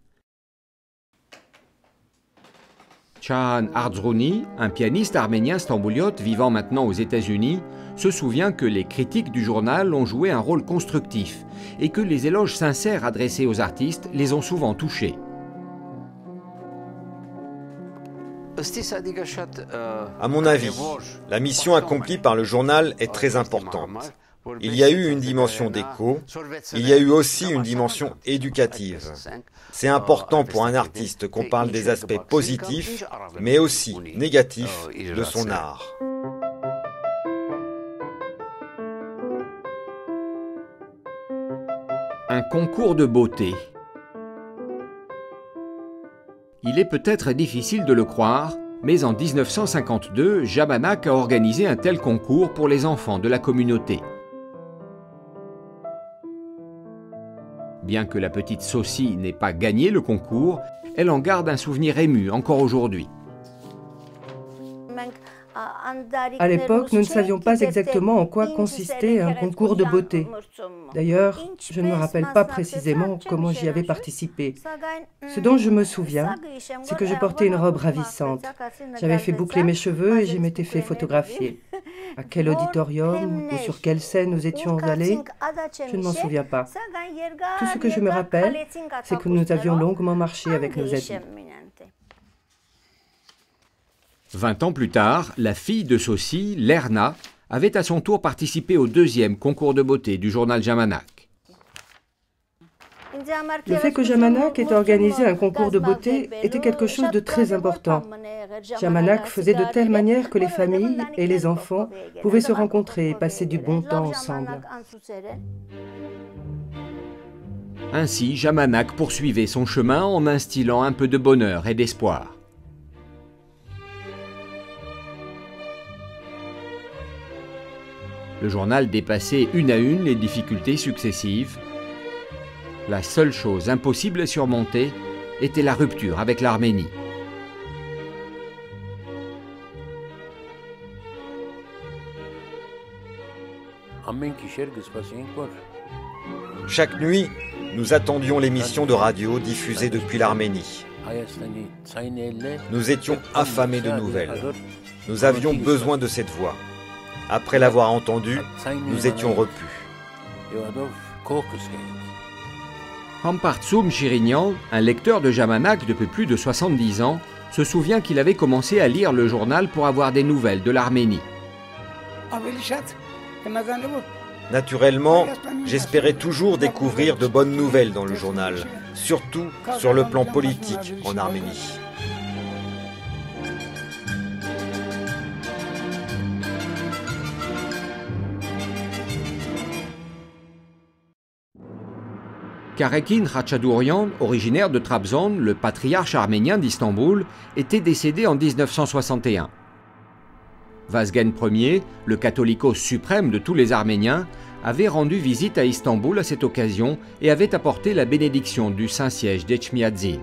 Çağan Ardzrouni, un pianiste arménien stambouliote vivant maintenant aux États-Unis, se souvient que les critiques du journal ont joué un rôle constructif et que les éloges sincères adressés aux artistes les ont souvent touchés. À mon avis, la mission accomplie par le journal est très importante. Il y a eu une dimension d'écho, il y a eu aussi une dimension éducative. C'est important pour un artiste qu'on parle des aspects positifs, mais aussi négatifs de son art. Un concours de beauté. Il est peut-être difficile de le croire, mais en 1952, Jamanak a organisé un tel concours pour les enfants de la communauté. Bien que la petite Sosi n'ait pas gagné le concours, elle en garde un souvenir ému encore aujourd'hui. À l'époque, nous ne savions pas exactement en quoi consistait un concours de beauté. D'ailleurs, je ne me rappelle pas précisément comment j'y avais participé. Ce dont je me souviens, c'est que je portais une robe ravissante. J'avais fait boucler mes cheveux et je m'étais fait photographier. À quel auditorium ou sur quelle scène nous étions allés, je ne m'en souviens pas. Tout ce que je me rappelle, c'est que nous avions longuement marché avec nos amis. 20 ans plus tard, la fille de Sosi, Lerna, avait à son tour participé au 2e concours de beauté du journal Jamanak. Le fait que Jamanak ait organisé un concours de beauté était quelque chose de très important. Jamanak faisait de telle manière que les familles et les enfants pouvaient se rencontrer et passer du bon temps ensemble. Ainsi, Jamanak poursuivait son chemin en instillant un peu de bonheur et d'espoir. Le journal dépassait une à une les difficultés successives. La seule chose impossible à surmonter était la rupture avec l'Arménie. Chaque nuit, nous attendions l'émission de radio diffusée depuis l'Arménie. Nous étions affamés de nouvelles. Nous avions besoin de cette voix. Après l'avoir entendue, nous étions repus. Hampartsum Chirignan, un lecteur de Jamanak depuis plus de 70 ans, se souvient qu'il avait commencé à lire le journal pour avoir des nouvelles de l'Arménie. Naturellement, j'espérais toujours découvrir de bonnes nouvelles dans le journal, surtout sur le plan politique en Arménie. Karekin Khachadourian, originaire de Trabzon, le patriarche arménien d'Istanbul, était décédé en 1961. Vazgen Ier, le catholicos suprême de tous les Arméniens, avait rendu visite à Istanbul à cette occasion et avait apporté la bénédiction du Saint-Siège d'Echmiadzin.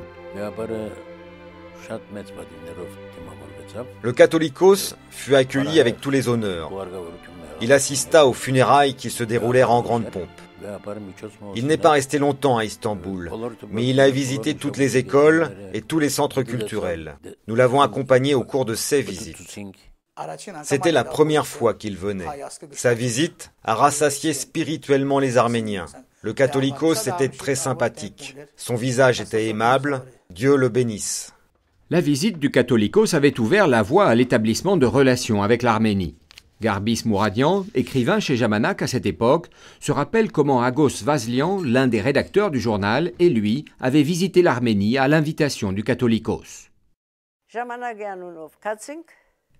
Le catholicos fut accueilli avec tous les honneurs. Il assista aux funérailles qui se déroulèrent en grande pompe. Il n'est pas resté longtemps à Istanbul, mais il a visité toutes les écoles et tous les centres culturels. Nous l'avons accompagné au cours de ses visites. C'était la première fois qu'il venait. Sa visite a rassasié spirituellement les Arméniens. Le catholicos était très sympathique. Son visage était aimable. Dieu le bénisse. La visite du catholicos avait ouvert la voie à l'établissement de relations avec l'Arménie. Garbis Mouradian, écrivain chez Jamanak à cette époque, se rappelle comment Agos Vazlian, l'un des rédacteurs du journal, et lui, avaient visité l'Arménie à l'invitation du catholicos.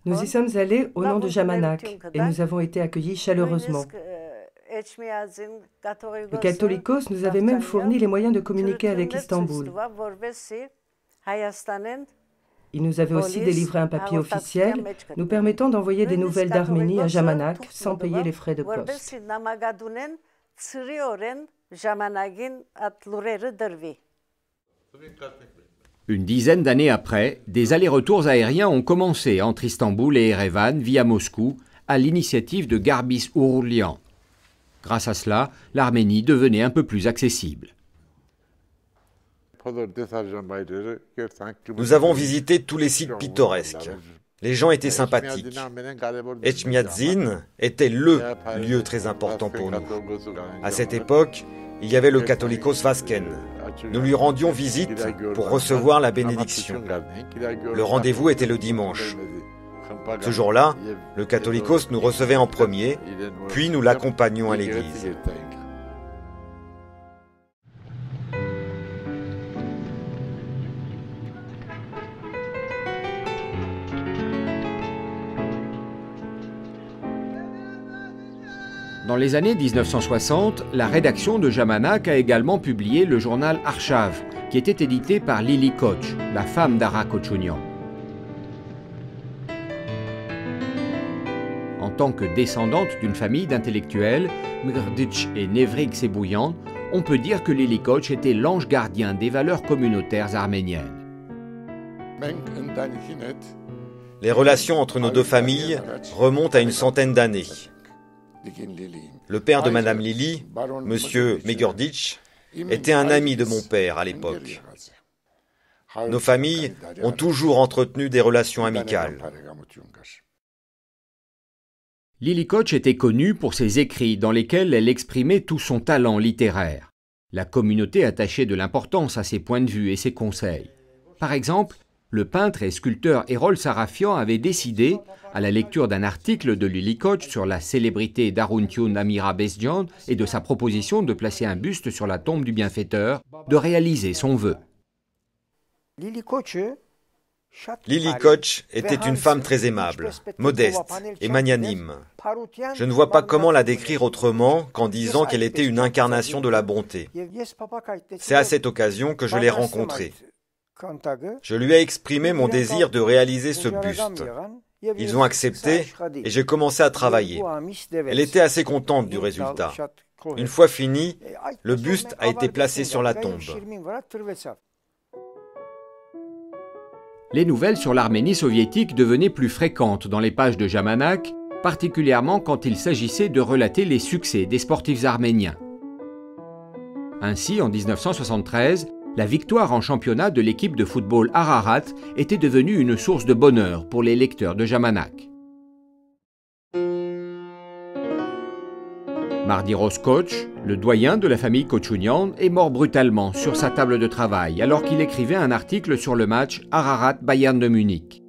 Nous y sommes allés au nom de Jamanak et nous avons été accueillis chaleureusement. Le catholicos nous avait même fourni les moyens de communiquer avec Istanbul. Il nous avait aussi délivré un papier officiel nous permettant d'envoyer des nouvelles d'Arménie à Jamanak sans payer les frais de poste. Une dizaine d'années après, des allers-retours aériens ont commencé entre Istanbul et Erevan via Moscou à l'initiative de Garbis Uğurlian. Grâce à cela, l'Arménie devenait un peu plus accessible. Nous avons visité tous les sites pittoresques. Les gens étaient sympathiques. Echmiadzin était le lieu très important pour nous. À cette époque, il y avait le catholicos Vazgen. Nous lui rendions visite pour recevoir la bénédiction. Le rendez-vous était le dimanche. Ce jour-là, le catholicos nous recevait en premier, puis nous l'accompagnions à l'église. Dans les années 1960, la rédaction de Jamanak a également publié le journal Arshav, qui était édité par Lili Koç, la femme d'Ara Koçunian. En tant que descendante d'une famille d'intellectuels, Mgrdiç et Nevrik Sebouyan, on peut dire que Lili Koç était l'ange gardien des valeurs communautaires arméniennes. Les relations entre nos deux familles remontent à une centaine d'années. Le père de Madame Lili, Monsieur Megurdiç, était un ami de mon père à l'époque. Nos familles ont toujours entretenu des relations amicales. Lili Koç était connue pour ses écrits dans lesquels elle exprimait tout son talent littéraire. La communauté attachait de l'importance à ses points de vue et ses conseils. Par exemple, le peintre et sculpteur Erol Sarafian avait décidé, à la lecture d'un article de Lili Koç sur la célébrité d'Aruntiun Amira Bezcan et de sa proposition de placer un buste sur la tombe du bienfaiteur, de réaliser son vœu. Lili Koç était une femme très aimable, modeste et magnanime. Je ne vois pas comment la décrire autrement qu'en disant qu'elle était une incarnation de la bonté. C'est à cette occasion que je l'ai rencontrée. Je lui ai exprimé mon désir de réaliser ce buste. Ils ont accepté et j'ai commencé à travailler. Elle était assez contente du résultat. Une fois fini, le buste a été placé sur la tombe. Les nouvelles sur l'Arménie soviétique devenaient plus fréquentes dans les pages de Jamanak, particulièrement quand il s'agissait de relater les succès des sportifs arméniens. Ainsi, en 1973, la victoire en championnat de l'équipe de football Ararat était devenue une source de bonheur pour les lecteurs de Jamanak. Mardiros Koch, le doyen de la famille Kochounian, est mort brutalement sur sa table de travail alors qu'il écrivait un article sur le match Ararat-Bayern de Munich.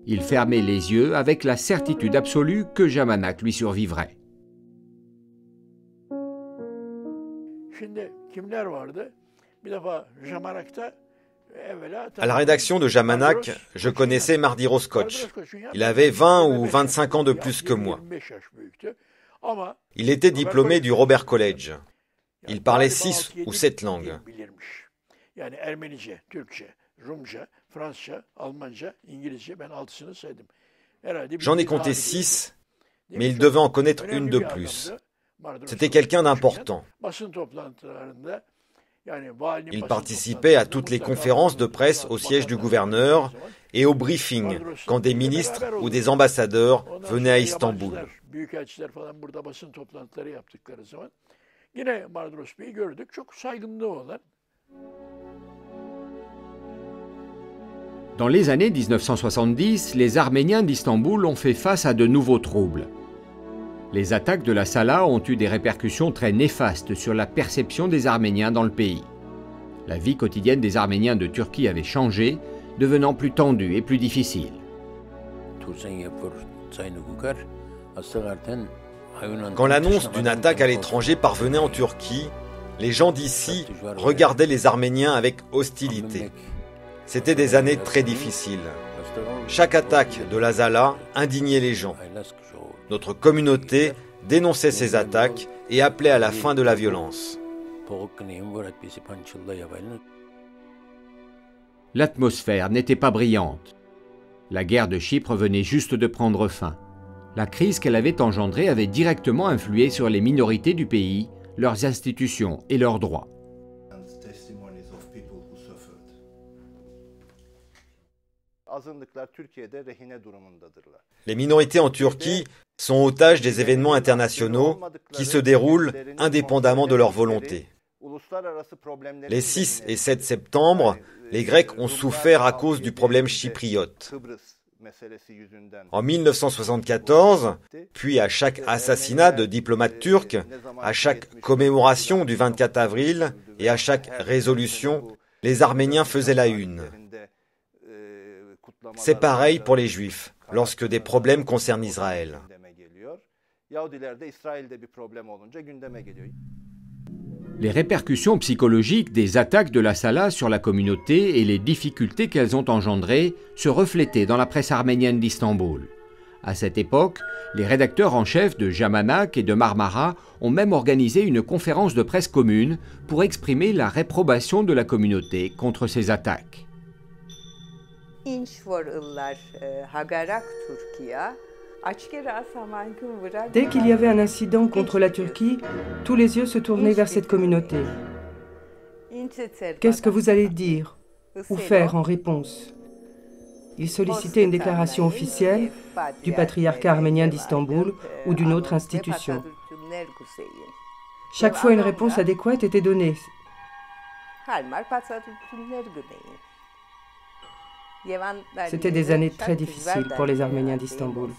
Il fermait les yeux avec la certitude absolue que Jamanak lui survivrait. À la rédaction de Jamanak, je connaissais Mardiros Koch. Il avait 20 ou 25 ans de plus que moi. Il était diplômé du Robert College. Il parlait 6 ou 7 langues. J'en ai compté 6, mais il devait en connaître une de plus. C'était quelqu'un d'important. Il participait à toutes les conférences de presse au siège du gouverneur et au briefing quand des ministres ou des ambassadeurs venaient à Istanbul. Dans les années 1970, les Arméniens d'Istanbul ont fait face à de nouveaux troubles. Les attaques de la Sala ont eu des répercussions très néfastes sur la perception des Arméniens dans le pays. La vie quotidienne des Arméniens de Turquie avait changé, devenant plus tendue et plus difficile. Quand l'annonce d'une attaque à l'étranger parvenait en Turquie, les gens d'ici regardaient les Arméniens avec hostilité. C'était des années très difficiles. Chaque attaque de la Sala indignait les gens. Notre communauté dénonçait ces attaques et appelait à la fin de la violence. L'atmosphère n'était pas brillante. La guerre de Chypre venait juste de prendre fin. La crise qu'elle avait engendrée avait directement influé sur les minorités du pays, leurs institutions et leurs droits. Les minorités en Turquie sont otages des événements internationaux qui se déroulent indépendamment de leur volonté. Les 6 et 7 septembre, les Grecs ont souffert à cause du problème chypriote. En 1974, puis à chaque assassinat de diplomates turcs, à chaque commémoration du 24 avril et à chaque résolution, les Arméniens faisaient la une. C'est pareil pour les Juifs, lorsque des problèmes concernent Israël. Les répercussions psychologiques des attaques de la Sala sur la communauté et les difficultés qu'elles ont engendrées se reflétaient dans la presse arménienne d'Istanbul. À cette époque, les rédacteurs en chef de Jamanak et de Marmara ont même organisé une conférence de presse commune pour exprimer la réprobation de la communauté contre ces attaques. Dès qu'il y avait un incident contre la Turquie, tous les yeux se tournaient vers cette communauté. Qu'est-ce que vous allez dire ou faire en réponse? Ils sollicitaient une déclaration officielle du patriarcat arménien d'Istanbul ou d'une autre institution. Chaque fois, une réponse adéquate était donnée. C'était des années très difficiles pour les Arméniens d'Istanbul.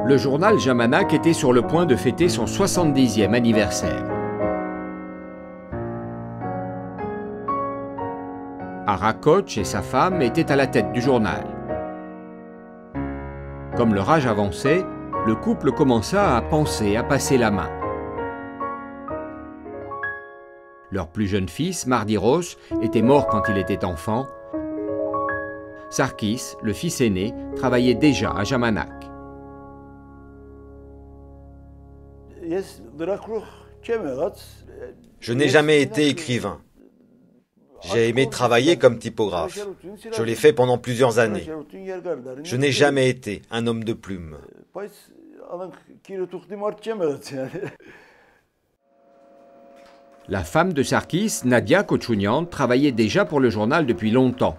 Le journal Jamanak était sur le point de fêter son 70e anniversaire. Ara Koç et sa femme étaient à la tête du journal. Comme leur âge avançait, le couple commença à penser à passer la main. Leur plus jeune fils, Mardiros, était mort quand il était enfant. Sarkis, le fils aîné, travaillait déjà à Jamanak. Je n'ai jamais été écrivain. J'ai aimé travailler comme typographe. Je l'ai fait pendant plusieurs années. Je n'ai jamais été un homme de plume. La femme de Sarkis, Nadia Koçunyan, travaillait déjà pour le journal depuis longtemps.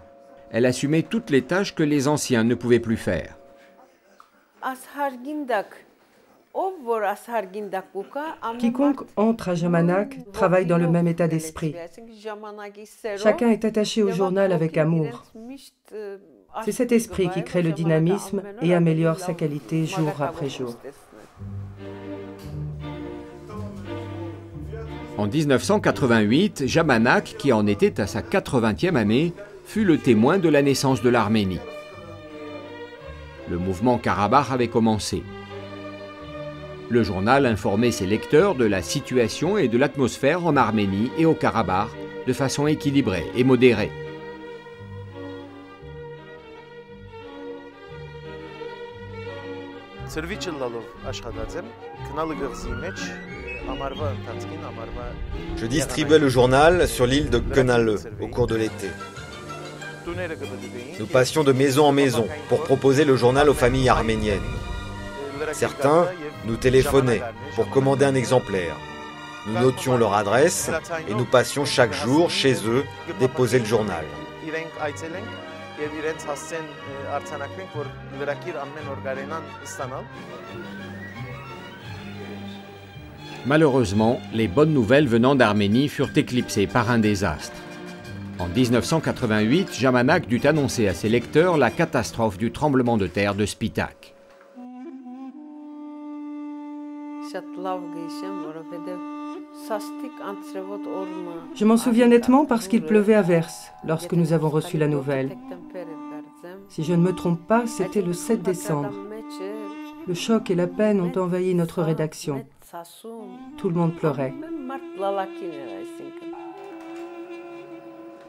Elle assumait toutes les tâches que les anciens ne pouvaient plus faire. Quiconque entre à Jamanak travaille dans le même état d'esprit. Chacun est attaché au journal avec amour. C'est cet esprit qui crée le dynamisme et améliore sa qualité jour après jour. En 1988, Jamanak, qui en était à sa 80e année, fut le témoin de la naissance de l'Arménie. Le mouvement Karabakh avait commencé. Le journal informait ses lecteurs de la situation et de l'atmosphère en Arménie et au Karabakh de façon équilibrée et modérée. Je distribuais le journal sur l'île de Kınalı au cours de l'été. Nous passions de maison en maison pour proposer le journal aux familles arméniennes. Certains nous téléphonaient pour commander un exemplaire. Nous notions leur adresse et nous passions chaque jour chez eux déposer le journal. Malheureusement, les bonnes nouvelles venant d'Arménie furent éclipsées par un désastre. En 1988, Jamanak dut annoncer à ses lecteurs la catastrophe du tremblement de terre de Spitak. Je m'en souviens nettement parce qu'il pleuvait à verse lorsque nous avons reçu la nouvelle. Si je ne me trompe pas, c'était le 7 décembre. Le choc et la peine ont envahi notre rédaction. Tout le monde pleurait.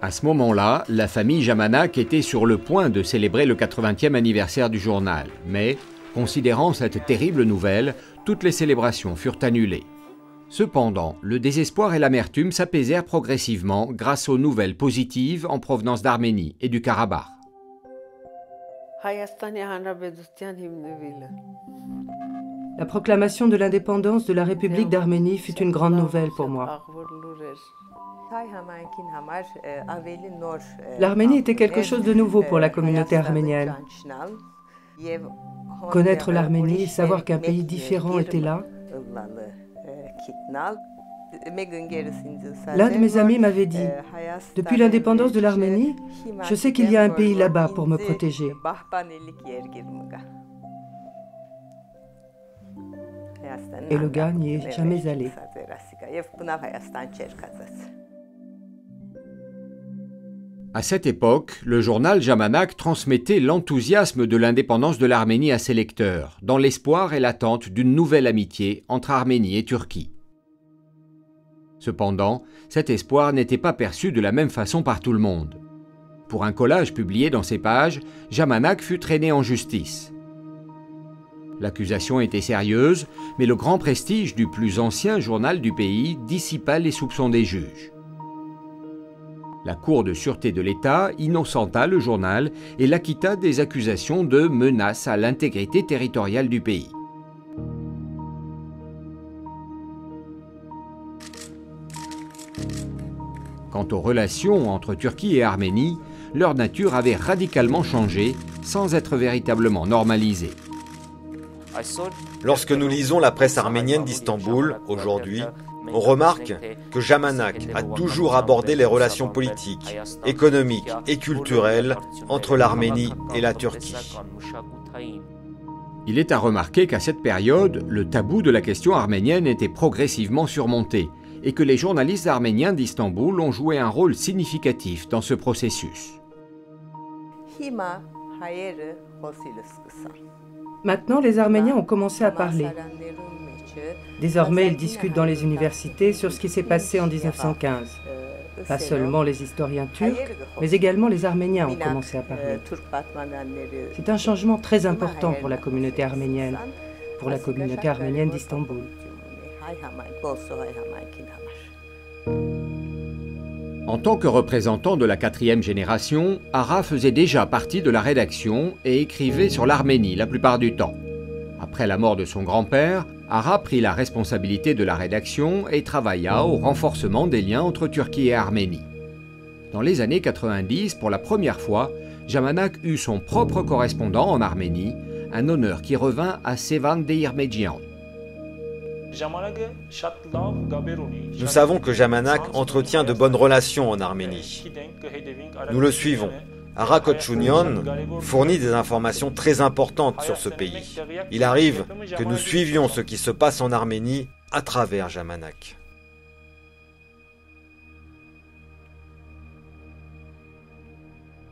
À ce moment-là, la famille Jamanak était sur le point de célébrer le 80e anniversaire du journal. Mais, considérant cette terrible nouvelle, toutes les célébrations furent annulées. Cependant, le désespoir et l'amertume s'apaisèrent progressivement grâce aux nouvelles positives en provenance d'Arménie et du Karabakh. La proclamation de l'indépendance de la République d'Arménie fut une grande nouvelle pour moi. L'Arménie était quelque chose de nouveau pour la communauté arménienne. Connaître l'Arménie, savoir qu'un pays différent était là. L'un de mes amis m'avait dit, « Depuis l'indépendance de l'Arménie, je sais qu'il y a un pays là-bas pour me protéger. » Et le gars n'y est jamais allé. À cette époque, le journal Jamanak transmettait l'enthousiasme de l'indépendance de l'Arménie à ses lecteurs, dans l'espoir et l'attente d'une nouvelle amitié entre Arménie et Turquie. Cependant, cet espoir n'était pas perçu de la même façon par tout le monde. Pour un collage publié dans ses pages, Jamanak fut traîné en justice. L'accusation était sérieuse, mais le grand prestige du plus ancien journal du pays dissipa les soupçons des juges. La Cour de sûreté de l'État innocenta le journal et l'acquitta des accusations de menace à l'intégrité territoriale du pays. Quant aux relations entre Turquie et Arménie, leur nature avait radicalement changé sans être véritablement normalisée. Lorsque nous lisons la presse arménienne d'Istanbul, aujourd'hui, on remarque que Jamanak a toujours abordé les relations politiques, économiques et culturelles entre l'Arménie et la Turquie. Il est à remarquer qu'à cette période, le tabou de la question arménienne était progressivement surmonté et que les journalistes arméniens d'Istanbul ont joué un rôle significatif dans ce processus. Maintenant, les Arméniens ont commencé à parler. Désormais, ils discutent dans les universités sur ce qui s'est passé en 1915. Pas seulement les historiens turcs, mais également les Arméniens ont commencé à parler. C'est un changement très important pour la communauté arménienne d'Istanbul. En tant que représentant de la 4e génération, Ara faisait déjà partie de la rédaction et écrivait sur l'Arménie la plupart du temps. Après la mort de son grand-père, Ara prit la responsabilité de la rédaction et travailla au renforcement des liens entre Turquie et Arménie. Dans les années 90, pour la première fois, Jamanak eut son propre correspondant en Arménie, un honneur qui revint à Sevan Deirmedjian. Nous savons que Jamanak entretient de bonnes relations en Arménie. Nous le suivons. Ara Kochunian fournit des informations très importantes sur ce pays. Il arrive que nous suivions ce qui se passe en Arménie à travers Jamanak.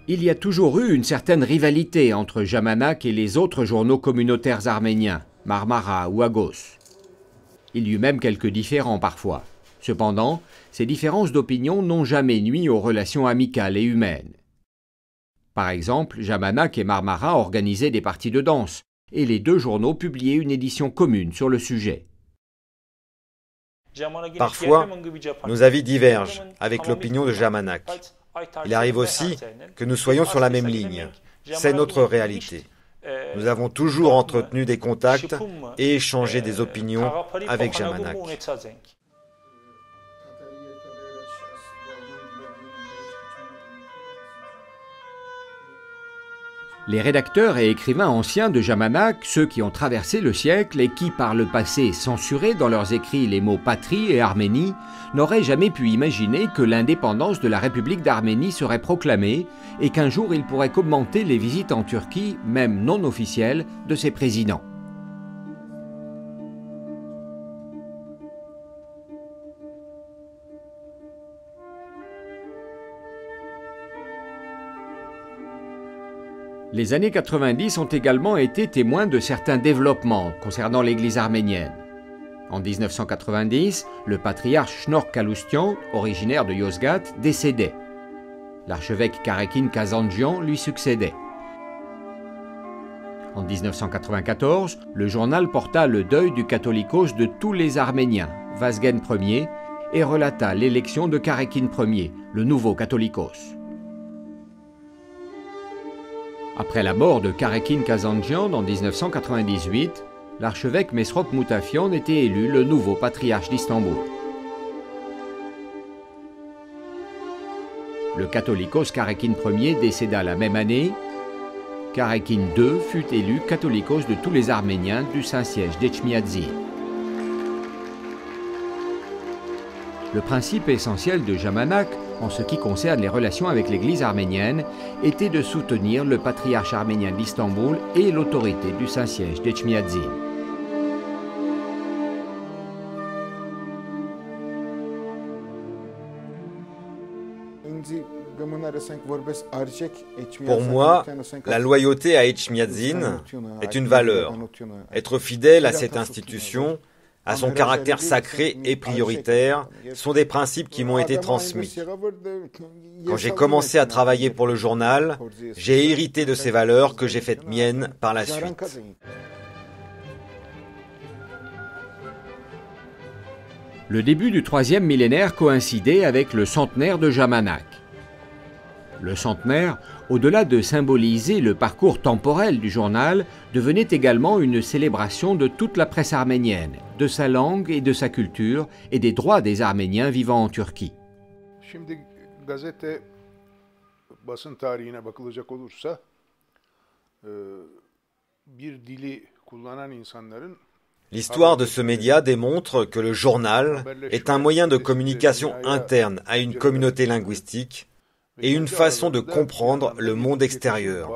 Il y a toujours eu une certaine rivalité entre Jamanak et les autres journaux communautaires arméniens, Marmara ou Agos. Il y eut même quelques différends parfois. Cependant, ces différences d'opinion n'ont jamais nui aux relations amicales et humaines. Par exemple, Jamanak et Marmara organisaient des parties de danse, et les deux journaux publiaient une édition commune sur le sujet. Parfois, nos avis divergent avec l'opinion de Jamanak. Il arrive aussi que nous soyons sur la même ligne. C'est notre réalité. Nous avons toujours entretenu des contacts et échangé des opinions avec Jamanak. Les rédacteurs et écrivains anciens de Jamanak, ceux qui ont traversé le siècle et qui par le passé censuraient dans leurs écrits les mots patrie et Arménie, n'auraient jamais pu imaginer que l'indépendance de la République d'Arménie serait proclamée et qu'un jour il pourrait commenter les visites en Turquie, même non officielles, de ses présidents. Les années 90 ont également été témoins de certains développements concernant l'Église arménienne. En 1990, le patriarche Şnork Kalustyan, originaire de Yozgat, décédait. L'archevêque Karekin Kazandjian lui succédait. En 1994, le journal porta le deuil du catholicos de tous les Arméniens, Vazgen Ier, et relata l'élection de Karekin Ier, le nouveau catholicos. Après la mort de Karekin Kazandjian en 1998, l'archevêque Mesrop Moutafian était élu le nouveau patriarche d'Istanbul. Le catholicos Karekin Ier décéda la même année. Karekin II fut élu catholicos de tous les Arméniens du Saint-Siège d'Etchmiadzin. Le principe essentiel de Jamanak, en ce qui concerne les relations avec l'Église arménienne, était de soutenir le patriarche arménien d'Istanbul et l'autorité du Saint-Siège d'Etchmiadzin. Pour moi, la loyauté à Etchmiadzin est une valeur. Être fidèle à cette institution, à son caractère sacré et prioritaire, sont des principes qui m'ont été transmis. Quand j'ai commencé à travailler pour le journal, j'ai hérité de ces valeurs que j'ai faites miennes par la suite. Le début du 3e millénaire coïncidait avec le centenaire de Jamanak. Le centenaire, au-delà de symboliser le parcours temporel du journal, devenait également une célébration de toute la presse arménienne, de sa langue et de sa culture, et des droits des Arméniens vivant en Turquie. L'histoire de ce média démontre que le journal est un moyen de communication interne à une communauté linguistique et une façon de comprendre le monde extérieur.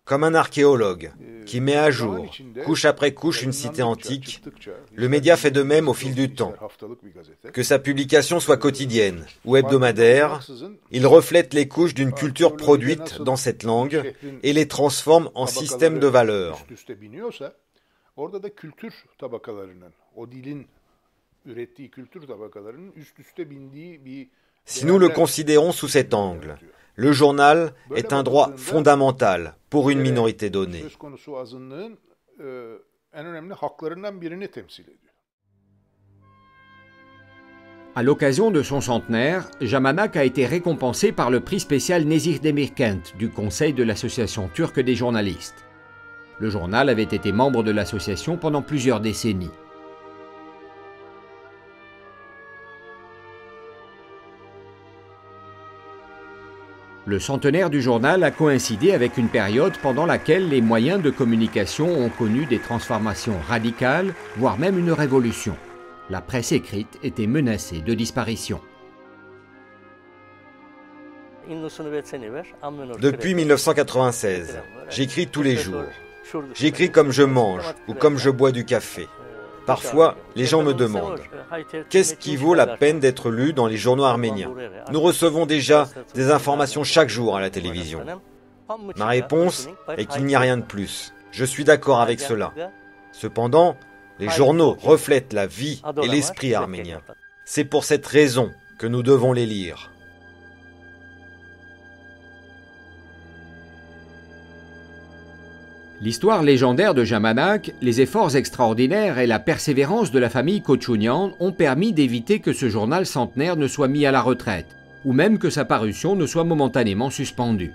Comme un archéologue qui met à jour, couche après couche, une cité antique, le média fait de même au fil du temps. Que sa publication soit quotidienne ou hebdomadaire, il reflète les couches d'une culture produite dans cette langue et les transforme en système de valeurs. Si nous le considérons sous cet angle, le journal est un droit fondamental pour une minorité donnée. À l'occasion de son centenaire, Jamanak a été récompensé par le prix spécial Nezih Demirkent du Conseil de l'Association turque des journalistes. Le journal avait été membre de l'association pendant plusieurs décennies. Le centenaire du journal a coïncidé avec une période pendant laquelle les moyens de communication ont connu des transformations radicales, voire même une révolution. La presse écrite était menacée de disparition. Depuis 1996, j'écris tous les jours. J'écris comme je mange ou comme je bois du café. Parfois, les gens me demandent « Qu'est-ce qui vaut la peine d'être lu dans les journaux arméniens ? Nous recevons déjà des informations chaque jour à la télévision. » Ma réponse est qu'il n'y a rien de plus. Je suis d'accord avec cela. Cependant, les journaux reflètent la vie et l'esprit arménien. C'est pour cette raison que nous devons les lire. L'histoire légendaire de Jamanak, les efforts extraordinaires et la persévérance de la famille Kochounian ont permis d'éviter que ce journal centenaire ne soit mis à la retraite, ou même que sa parution ne soit momentanément suspendue.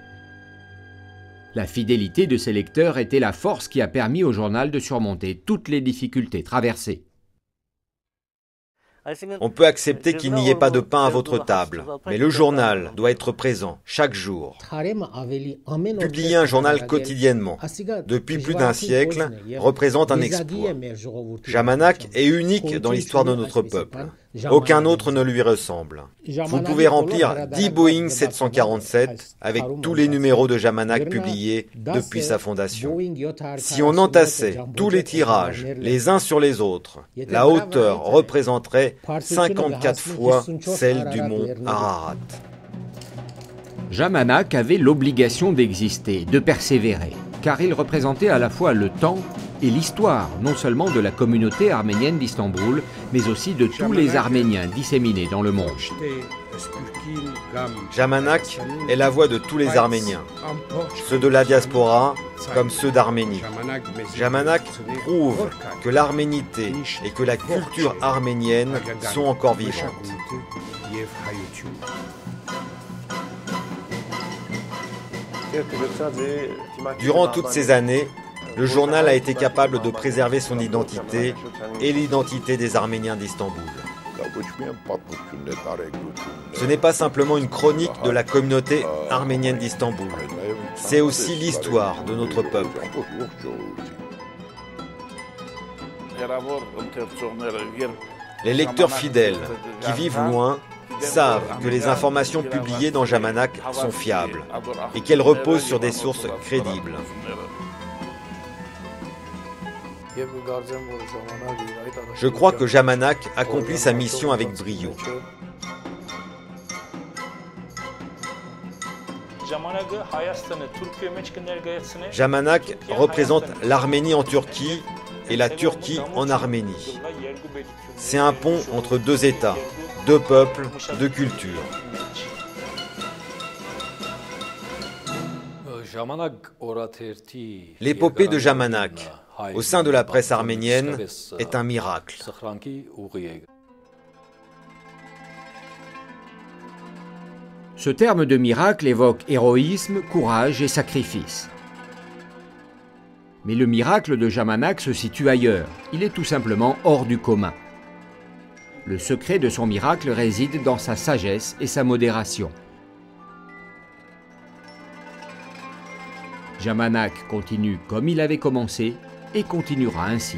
La fidélité de ses lecteurs était la force qui a permis au journal de surmonter toutes les difficultés traversées. On peut accepter qu'il n'y ait pas de pain à votre table, mais le journal doit être présent chaque jour. Publier un journal quotidiennement, depuis plus d'un siècle, représente un exploit. Jamanak est unique dans l'histoire de notre peuple. Aucun autre ne lui ressemble. Vous pouvez remplir 10 Boeing 747 avec tous les numéros de Jamanak publiés depuis sa fondation. Si on entassait tous les tirages les uns sur les autres, la hauteur représenterait 54 fois celle du mont Ararat. Jamanak avait l'obligation d'exister, de persévérer, car il représentait à la fois le temps et l'histoire, non seulement de la communauté arménienne d'Istanbul, mais aussi de tous les Arméniens disséminés dans le monde. Jamanak est la voix de tous les Arméniens, ceux de la diaspora comme ceux d'Arménie. Jamanak prouve que l'arménité et que la culture arménienne sont encore vivantes. Durant toutes ces années, le journal a été capable de préserver son identité et l'identité des Arméniens d'Istanbul. Ce n'est pas simplement une chronique de la communauté arménienne d'Istanbul, c'est aussi l'histoire de notre peuple. Les lecteurs fidèles qui vivent loin savent que les informations publiées dans Jamanak sont fiables et qu'elles reposent sur des sources crédibles. Je crois que Jamanak accomplit sa mission avec brio. Jamanak représente l'Arménie en Turquie et la Turquie en Arménie. C'est un pont entre deux États, deux peuples, deux cultures. L'épopée de Jamanak, au sein de la presse arménienne, est un miracle. Ce terme de miracle évoque héroïsme, courage et sacrifice. Mais le miracle de Jamanak se situe ailleurs. Il est tout simplement hors du commun. Le secret de son miracle réside dans sa sagesse et sa modération. Jamanak continue comme il avait commencé et continuera ainsi.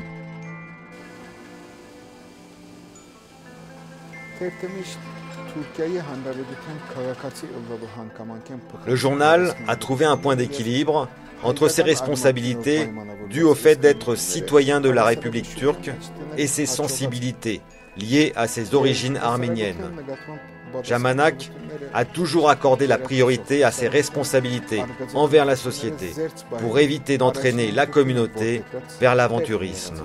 Le journal a trouvé un point d'équilibre entre ses responsabilités dues au fait d'être citoyen de la République turque et ses sensibilités liées à ses origines arméniennes. Jamanak a toujours accordé la priorité à ses responsabilités envers la société pour éviter d'entraîner la communauté vers l'aventurisme.